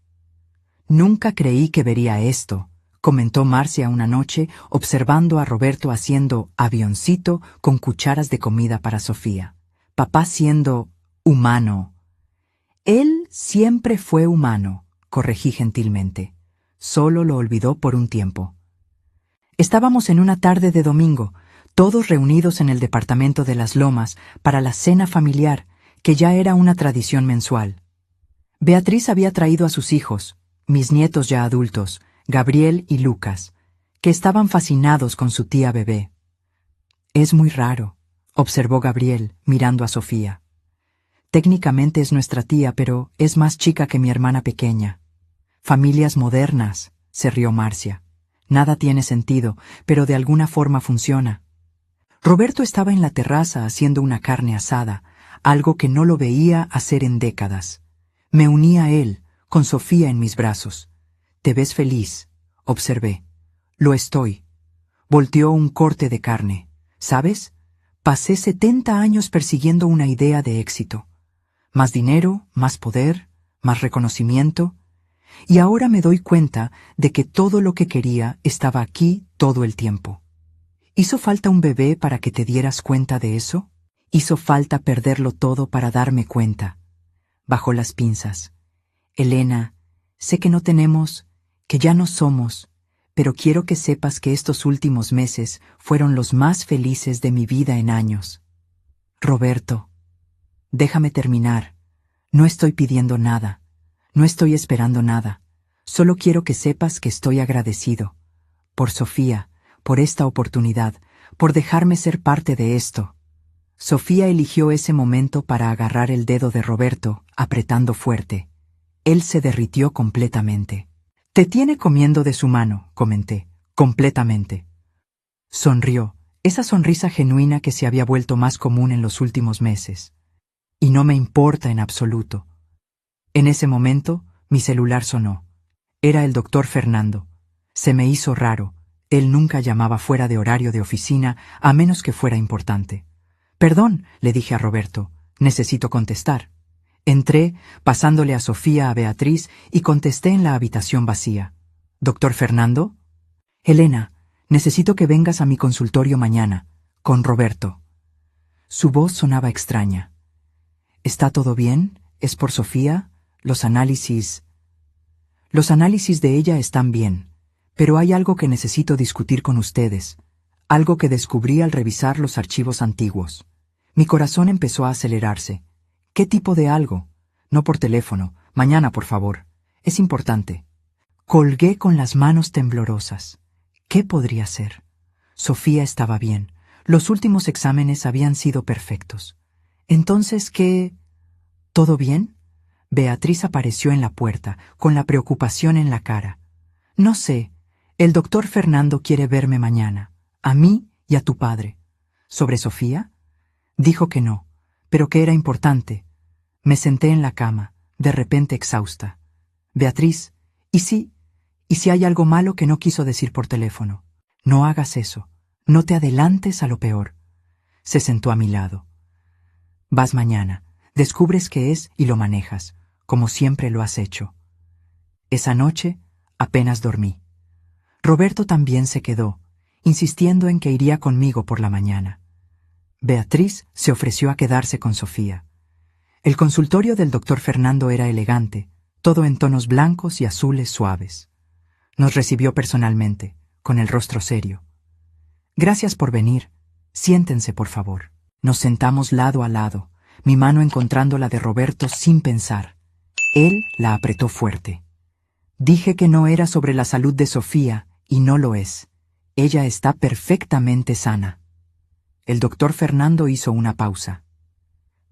Nunca creí que vería esto, comentó Marcia una noche observando a Roberto haciendo avioncito con cucharas de comida para Sofía. Papá siendo humano. Él siempre fue humano, corregí gentilmente. Solo lo olvidó por un tiempo. Estábamos en una tarde de domingo, todos reunidos en el departamento de Las Lomas para la cena familiar, que ya era una tradición mensual. Beatriz había traído a sus hijos, mis nietos ya adultos, Gabriel y Lucas, que estaban fascinados con su tía bebé. Es muy raro, observó Gabriel, mirando a Sofía. Técnicamente es nuestra tía, pero es más chica que mi hermana pequeña. Familias modernas, se rió Marcia. Nada tiene sentido, pero de alguna forma funciona. Roberto estaba en la terraza haciendo una carne asada, algo que no lo veía hacer en décadas. Me uní a él, con Sofía en mis brazos. «Te ves feliz», observé. «Lo estoy». Volteó un corte de carne. «¿Sabes? Pasé 70 años persiguiendo una idea de éxito. Más dinero, más poder, más reconocimiento. Y ahora me doy cuenta de que todo lo que quería estaba aquí todo el tiempo. ¿Hizo falta un bebé para que te dieras cuenta de eso? Hizo falta perderlo todo para darme cuenta». Bajó las pinzas. «Elena, sé que no tenemos, que ya no somos, pero quiero que sepas que estos últimos meses fueron los más felices de mi vida en años». «Roberto, déjame terminar. No estoy pidiendo nada, no estoy esperando nada. Solo quiero que sepas que estoy agradecido. Por Sofía, por esta oportunidad, por dejarme ser parte de esto». Sofía eligió ese momento para agarrar el dedo de Roberto, apretando fuerte. Él se derritió completamente. «Te tiene comiendo de su mano», comenté. «Completamente». Sonrió, esa sonrisa genuina que se había vuelto más común en los últimos meses. «Y no me importa en absoluto». En ese momento, mi celular sonó. Era el doctor Fernando. Se me hizo raro. Él nunca llamaba fuera de horario de oficina, a menos que fuera importante. «Perdón», le dije a Roberto, «necesito contestar». Entré, pasándole a Sofía a Beatriz, y contesté en la habitación vacía. «¿Doctor Fernando?» «Elena, necesito que vengas a mi consultorio mañana, con Roberto». Su voz sonaba extraña. «¿Está todo bien? ¿Es por Sofía? Los análisis...» «Los análisis de ella están bien, pero hay algo que necesito discutir con ustedes, algo que descubrí al revisar los archivos antiguos». Mi corazón empezó a acelerarse. «¿Qué tipo de algo?» «No por teléfono. Mañana, por favor. Es importante». Colgué con las manos temblorosas. ¿Qué podría ser? Sofía estaba bien. Los últimos exámenes habían sido perfectos. Entonces, ¿qué? ¿Todo bien? Beatriz apareció en la puerta, con la preocupación en la cara. «No sé. El doctor Fernando quiere verme mañana. A mí y a tu padre». «¿Sobre Sofía?» Dijo que no, pero que era importante. Me senté en la cama, de repente exhausta. «Beatriz, ¿y si hay algo malo que no quiso decir por teléfono? No hagas eso. No te adelantes a lo peor». Se sentó a mi lado. «Vas mañana, descubres qué es y lo manejas, como siempre lo has hecho». Esa noche apenas dormí. Roberto también se quedó, insistiendo en que iría conmigo por la mañana. Beatriz se ofreció a quedarse con Sofía. El consultorio del doctor Fernando era elegante, todo en tonos blancos y azules suaves. Nos recibió personalmente, con el rostro serio. Gracias por venir. Siéntense, por favor. Nos sentamos lado a lado, mi mano encontrando la de Roberto sin pensar. Él la apretó fuerte. Dije que no era sobre la salud de Sofía, y no lo es. Ella está perfectamente sana. El doctor Fernando hizo una pausa.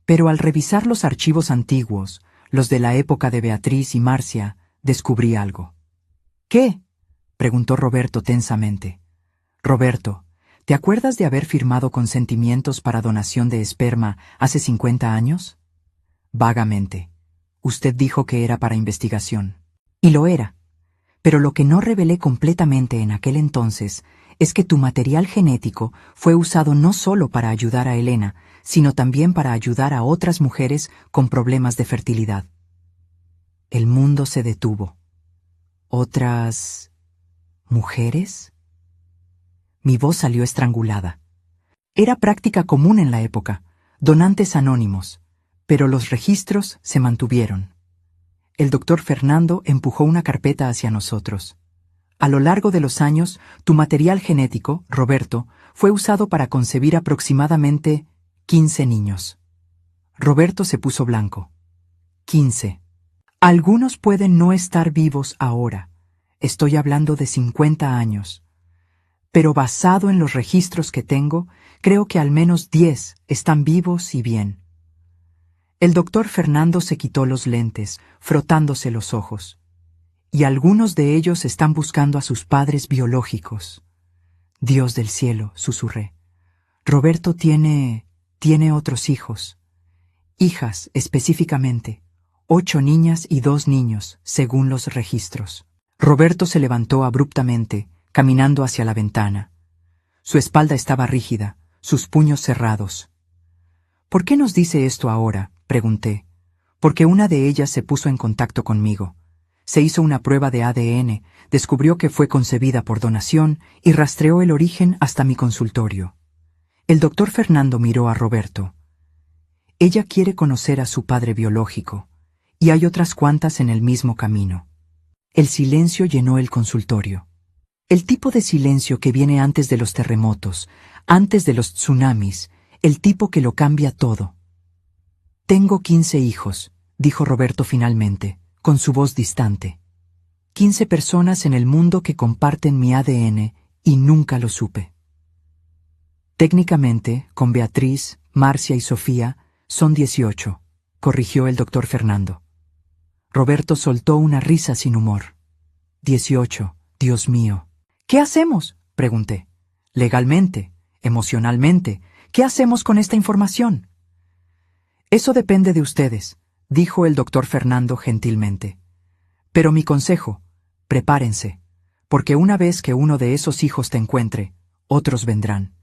Pero al revisar los archivos antiguos, los de la época de Beatriz y Marcia, descubrí algo. ¿Qué? Preguntó Roberto tensamente. Roberto, ¿te acuerdas de haber firmado consentimientos para donación de esperma hace 50 años? Vagamente. Usted dijo que era para investigación. Y lo era. Pero lo que no revelé completamente en aquel entonces es que tu material genético fue usado no solo para ayudar a Elena, sino también para ayudar a otras mujeres con problemas de fertilidad. El mundo se detuvo. ¿Otras mujeres? Mi voz salió estrangulada. Era práctica común en la época, donantes anónimos, pero los registros se mantuvieron. El doctor Fernando empujó una carpeta hacia nosotros. A lo largo de los años, tu material genético, Roberto, fue usado para concebir aproximadamente 15 niños. Roberto se puso blanco. 15. Algunos pueden no estar vivos ahora. Estoy hablando de 50 años. Pero basado en los registros que tengo, creo que al menos 10 están vivos y bien. El doctor Fernando se quitó los lentes, frotándose los ojos. Y algunos de ellos están buscando a sus padres biológicos. Dios del cielo, susurré. Roberto tiene otros hijos. Hijas, específicamente. 8 niñas y 2 niños, según los registros. Roberto se levantó abruptamente, caminando hacia la ventana. Su espalda estaba rígida, sus puños cerrados. ¿Por qué nos dice esto ahora?, pregunté. Porque una de ellas se puso en contacto conmigo. Se hizo una prueba de ADN, descubrió que fue concebida por donación y rastreó el origen hasta mi consultorio. El doctor Fernando miró a Roberto. Ella quiere conocer a su padre biológico, y hay otras cuantas en el mismo camino. El silencio llenó el consultorio. El tipo de silencio que viene antes de los terremotos, antes de los tsunamis, el tipo que lo cambia todo. Tengo 15 hijos, dijo Roberto finalmente, con su voz distante. 15 personas en el mundo que comparten mi ADN y nunca lo supe. Técnicamente, con Beatriz, Marcia y Sofía, son 18, corrigió el doctor Fernando. Roberto soltó una risa sin humor. 18, Dios mío. ¿Qué hacemos?, pregunté. Legalmente, emocionalmente, ¿qué hacemos con esta información? Eso depende de ustedes, dijo el doctor Fernando gentilmente. Pero mi consejo, prepárense, porque una vez que uno de esos hijos te encuentre, otros vendrán,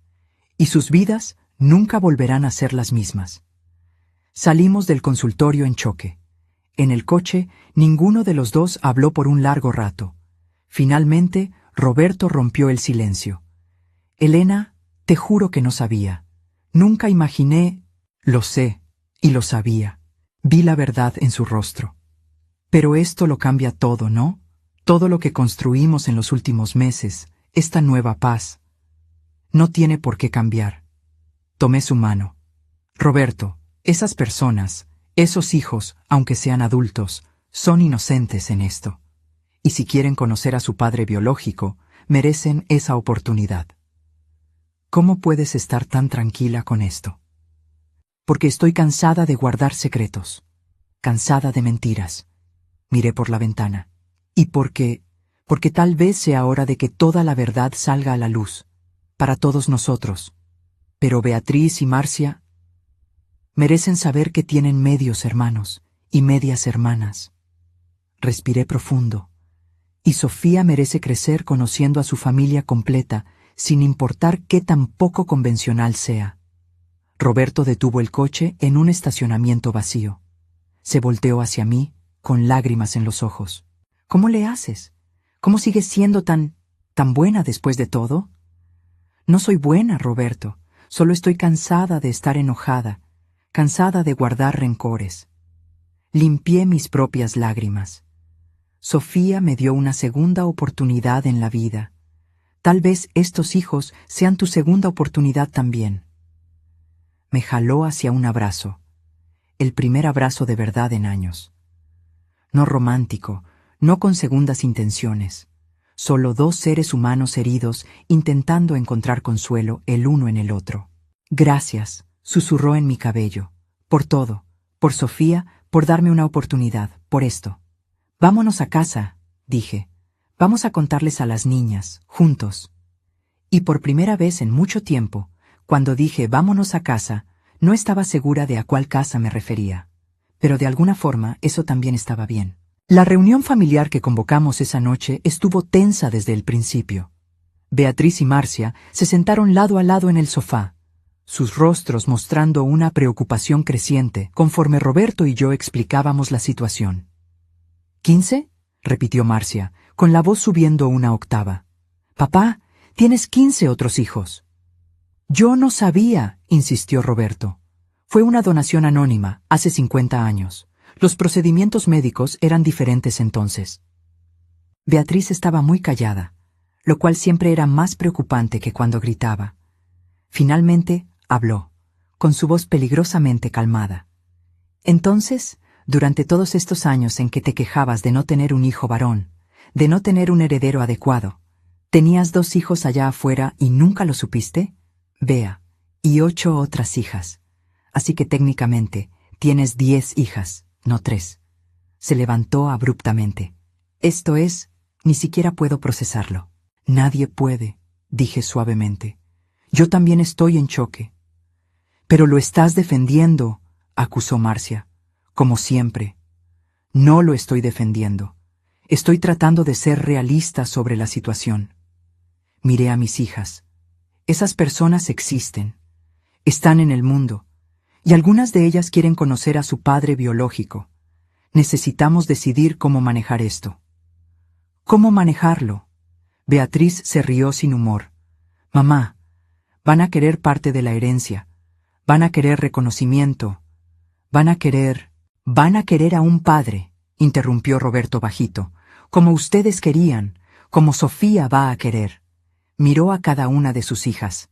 y sus vidas nunca volverán a ser las mismas. Salimos del consultorio en choque. En el coche, ninguno de los dos habló por un largo rato. Finalmente, Roberto rompió el silencio. Elena, te juro que no sabía. Nunca imaginé... Lo sé, y lo sabía. Vi la verdad en su rostro. Pero esto lo cambia todo, ¿no? Todo lo que construimos en los últimos meses, esta nueva paz. No tiene por qué cambiar. Tomé su mano. Roberto, esas personas, esos hijos, aunque sean adultos, son inocentes en esto. Y si quieren conocer a su padre biológico, merecen esa oportunidad. ¿Cómo puedes estar tan tranquila con esto? Porque estoy cansada de guardar secretos, cansada de mentiras. Miré por la ventana. Y porque tal vez sea hora de que toda la verdad salga a la luz, para todos nosotros. Pero Beatriz y Marcia merecen saber que tienen medios hermanos y medias hermanas. Respiré profundo. Y Sofía merece crecer conociendo a su familia completa, sin importar qué tan poco convencional sea. Roberto detuvo el coche en un estacionamiento vacío. Se volteó hacia mí, con lágrimas en los ojos. ¿Cómo le haces? ¿Cómo sigues siendo tan buena después de todo? No soy buena, Roberto. Solo estoy cansada de estar enojada, cansada de guardar rencores. Limpié mis propias lágrimas. Sofía me dio una segunda oportunidad en la vida. Tal vez estos hijos sean tu segunda oportunidad también. Me jaló hacia un abrazo, el primer abrazo de verdad en años. No romántico, no con segundas intenciones, solo dos seres humanos heridos intentando encontrar consuelo el uno en el otro. Gracias, susurró en mi cabello, por todo, por Sofía, por darme una oportunidad, por esto. Vámonos a casa, dije. Vamos a contarles a las niñas, juntos. Y por primera vez en mucho tiempo, cuando dije vámonos a casa, no estaba segura de a cuál casa me refería. Pero de alguna forma eso también estaba bien. La reunión familiar que convocamos esa noche estuvo tensa desde el principio. Beatriz y Marcia se sentaron lado a lado en el sofá, sus rostros mostrando una preocupación creciente conforme Roberto y yo explicábamos la situación. ¿15? Repitió Marcia, con la voz subiendo una octava. Papá, tienes 15 otros hijos. Yo no sabía, insistió Roberto. Fue una donación anónima, hace 50 años. Los procedimientos médicos eran diferentes entonces. Beatriz estaba muy callada, lo cual siempre era más preocupante que cuando gritaba. Finalmente, habló, con su voz peligrosamente calmada. Entonces, durante todos estos años en que te quejabas de no tener un hijo varón, de no tener un heredero adecuado, ¿tenías 2 hijos allá afuera y nunca lo supiste? Bea, y 8 otras hijas. Así que técnicamente tienes 10 hijas, no 3. Se levantó abruptamente. Esto es, ni siquiera puedo procesarlo. Nadie puede, dije suavemente. Yo también estoy en choque. Pero lo estás defendiendo, acusó Marcia. Como siempre. No lo estoy defendiendo. Estoy tratando de ser realista sobre la situación. Miré a mis hijas. Esas personas existen. Están en el mundo. Y algunas de ellas quieren conocer a su padre biológico. Necesitamos decidir cómo manejar esto. ¿Cómo manejarlo? Beatriz se rió sin humor. Mamá, van a querer parte de la herencia. Van a querer reconocimiento. Van a querer a un padre, interrumpió Roberto bajito, como ustedes querían, como Sofía va a querer. Miró a cada una de sus hijas.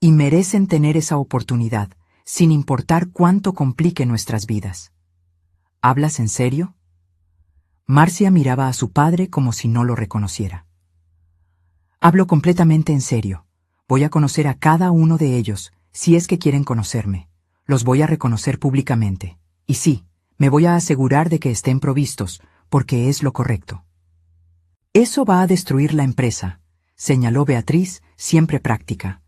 Y merecen tener esa oportunidad, sin importar cuánto complique nuestras vidas. ¿Hablas en serio? Marcia miraba a su padre como si no lo reconociera. Hablo completamente en serio. Voy a conocer a cada uno de ellos, si es que quieren conocerme. Los voy a reconocer públicamente. Y sí, me voy a asegurar de que estén provistos, porque es lo correcto. Eso va a destruir la empresa, señaló Beatriz, siempre práctica.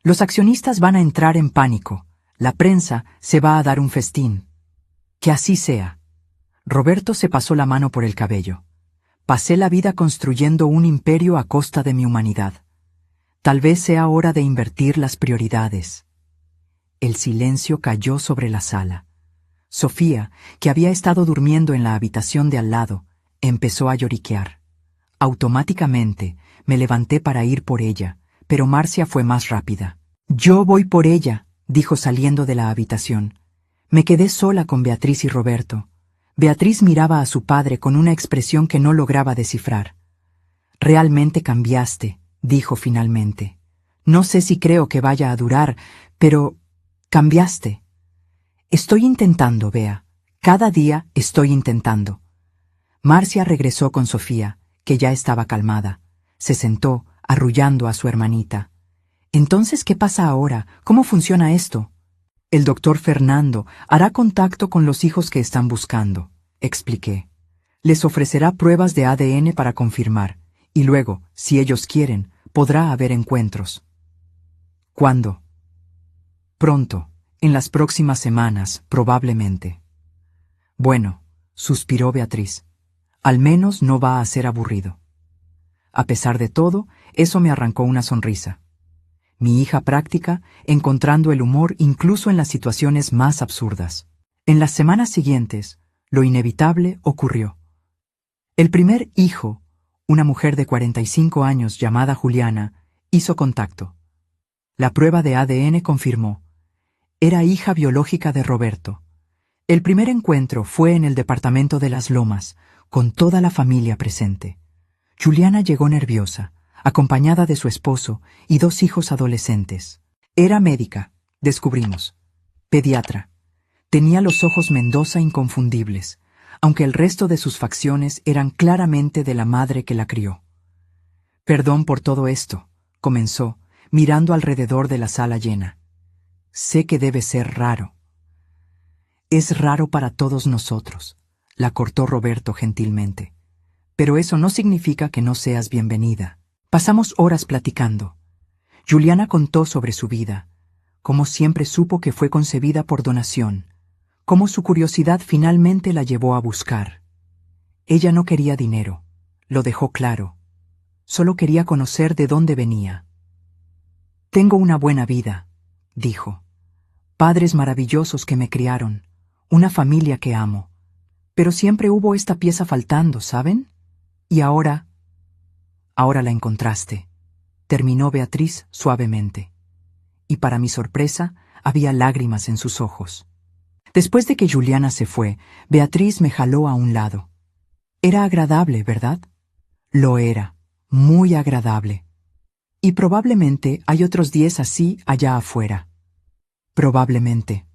Los accionistas van a entrar en pánico. La prensa se va a dar un festín. Que así sea. Roberto se pasó la mano por el cabello. Pasé la vida construyendo un imperio a costa de mi humanidad. Tal vez sea hora de invertir las prioridades. El silencio cayó sobre la sala. Sofía, que había estado durmiendo en la habitación de al lado, empezó a lloriquear. Automáticamente me levanté para ir por ella, pero Marcia fue más rápida. Yo voy por ella, dijo saliendo de la habitación. Me quedé sola con Beatriz y Roberto. Beatriz miraba a su padre con una expresión que no lograba descifrar. Realmente cambiaste, dijo finalmente. No sé si creo que vaya a durar, pero cambiaste. Estoy intentando, Bea. Cada día estoy intentando. Marcia regresó con Sofía, que ya estaba calmada. Se sentó, arrullando a su hermanita. Entonces, ¿qué pasa ahora? ¿Cómo funciona esto? El doctor Fernando hará contacto con los hijos que están buscando, expliqué. Les ofrecerá pruebas de ADN para confirmar, y luego, si ellos quieren, podrá haber encuentros. ¿Cuándo? Pronto. En las próximas semanas, probablemente. Bueno, suspiró Beatriz. Al menos no va a ser aburrido. A pesar de todo, eso me arrancó una sonrisa. Mi hija práctica, encontrando el humor incluso en las situaciones más absurdas. En las semanas siguientes, lo inevitable ocurrió. El primer hijo, una mujer de 45 años llamada Juliana, hizo contacto. La prueba de ADN confirmó. Era hija biológica de Roberto. El primer encuentro fue en el departamento de Las Lomas, con toda la familia presente. Juliana llegó nerviosa, acompañada de su esposo y 2 hijos adolescentes. Era médica, descubrimos. Pediatra. Tenía los ojos Mendoza inconfundibles, aunque el resto de sus facciones eran claramente de la madre que la crió. Perdón por todo esto, comenzó, mirando alrededor de la sala llena. Sé que debe ser raro. Es raro para todos nosotros, la cortó Roberto gentilmente. Pero eso no significa que no seas bienvenida. Pasamos horas platicando. Juliana contó sobre su vida, cómo siempre supo que fue concebida por donación, cómo su curiosidad finalmente la llevó a buscar. Ella no quería dinero, lo dejó claro. Solo quería conocer de dónde venía. Tengo una buena vida, dijo. Padres maravillosos que me criaron, una familia que amo. Pero siempre hubo esta pieza faltando, ¿saben? Y ahora la encontraste, terminó Beatriz suavemente. Y para mi sorpresa, había lágrimas en sus ojos. Después de que Juliana se fue, Beatriz me jaló a un lado. Era agradable, ¿verdad? Lo era, muy agradable. Y probablemente hay otros 10 así allá afuera. Probablemente.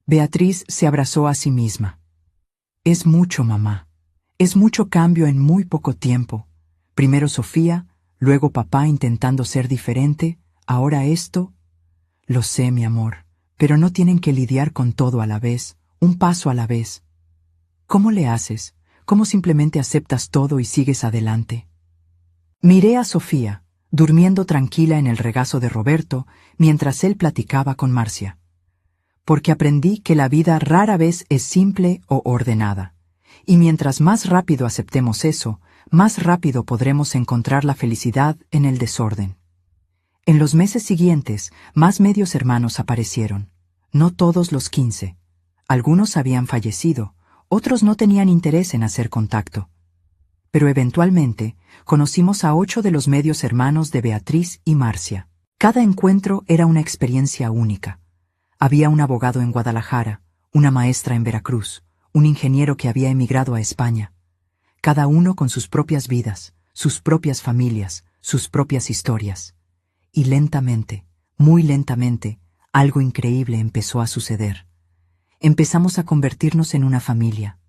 Beatriz se abrazó a sí misma. Es mucho, mamá. Es mucho cambio en muy poco tiempo. Primero Sofía, luego papá intentando ser diferente, ahora esto. Lo sé, mi amor, pero no tienen que lidiar con todo a la vez, un paso a la vez. ¿Cómo le haces? ¿Cómo simplemente aceptas todo y sigues adelante? Miré a Sofía, durmiendo tranquila en el regazo de Roberto, mientras él platicaba con Marcia. Porque aprendí que la vida rara vez es simple o ordenada. Y mientras más rápido aceptemos eso, más rápido podremos encontrar la felicidad en el desorden. En los meses siguientes, más medios hermanos aparecieron. No todos los 15. Algunos habían fallecido, otros no tenían interés en hacer contacto. Pero eventualmente, conocimos a 8 de los medios hermanos de Beatriz y Marcia. Cada encuentro era una experiencia única. Había un abogado en Guadalajara, una maestra en Veracruz, un ingeniero que había emigrado a España. Cada uno con sus propias vidas, sus propias familias, sus propias historias. Y lentamente, muy lentamente, algo increíble empezó a suceder. Empezamos a convertirnos en una familia.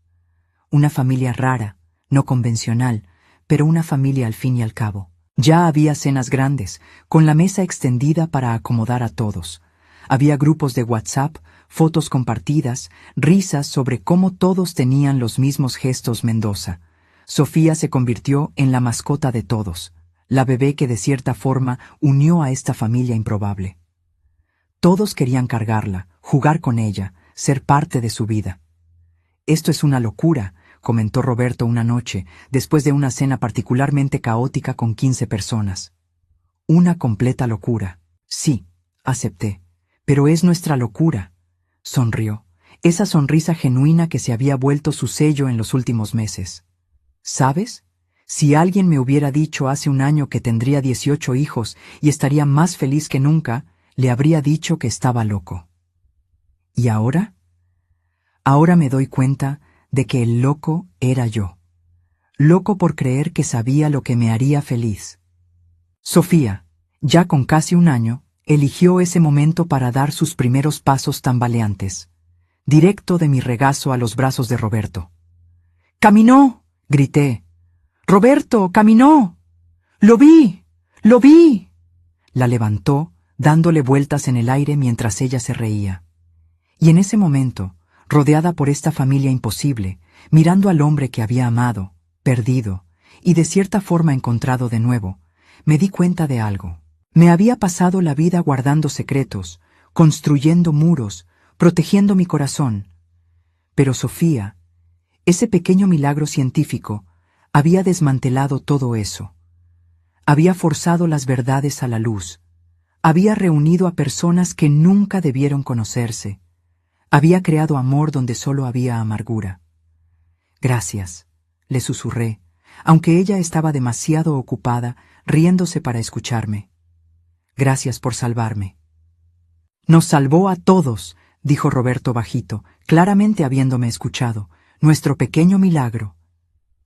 Una familia rara, no convencional, pero una familia al fin y al cabo. Ya había cenas grandes, con la mesa extendida para acomodar a todos. Había grupos de WhatsApp, fotos compartidas, risas sobre cómo todos tenían los mismos gestos Mendoza. Sofía se convirtió en la mascota de todos, la bebé que de cierta forma unió a esta familia improbable. Todos querían cargarla, jugar con ella, ser parte de su vida. Esto es una locura, comentó Roberto una noche, después de una cena particularmente caótica con 15 personas. Una completa locura. Sí, acepté. Pero es nuestra locura. Sonrió, esa sonrisa genuina que se había vuelto su sello en los últimos meses. ¿Sabes? Si alguien me hubiera dicho hace un año que tendría 18 hijos y estaría más feliz que nunca, le habría dicho que estaba loco. ¿Y ahora? Ahora me doy cuenta de que el loco era yo. Loco por creer que sabía lo que me haría feliz. Sofía, ya con casi un año, eligió ese momento para dar sus primeros pasos tambaleantes, directo de mi regazo a los brazos de Roberto. ¡Caminó!, grité. ¡Roberto, caminó! ¡Lo vi! ¡Lo vi! La levantó, dándole vueltas en el aire mientras ella se reía. Y en ese momento, rodeada por esta familia imposible, mirando al hombre que había amado, perdido, y de cierta forma encontrado de nuevo, me di cuenta de algo. Me había pasado la vida guardando secretos, construyendo muros, protegiendo mi corazón. Pero Sofía, ese pequeño milagro científico, había desmantelado todo eso. Había forzado las verdades a la luz. Había reunido a personas que nunca debieron conocerse. Había creado amor donde solo había amargura. Gracias, le susurré, aunque ella estaba demasiado ocupada riéndose para escucharme. Gracias por salvarme. Nos salvó a todos, dijo Roberto bajito, claramente habiéndome escuchado. Nuestro pequeño milagro.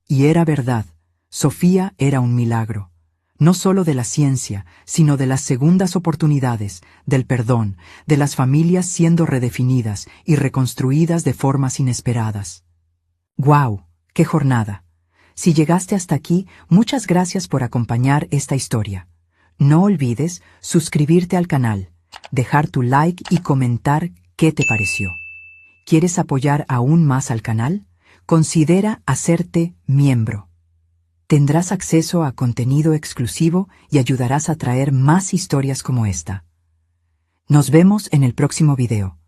Y era verdad, Sofía era un milagro. No solo de la ciencia, sino de las segundas oportunidades, del perdón, de las familias siendo redefinidas y reconstruidas de formas inesperadas. ¡Guau! ¡Qué jornada! Si llegaste hasta aquí, muchas gracias por acompañar esta historia. No olvides suscribirte al canal, dejar tu like y comentar qué te pareció. ¿Quieres apoyar aún más al canal? Considera hacerte miembro. Tendrás acceso a contenido exclusivo y ayudarás a traer más historias como esta. Nos vemos en el próximo video.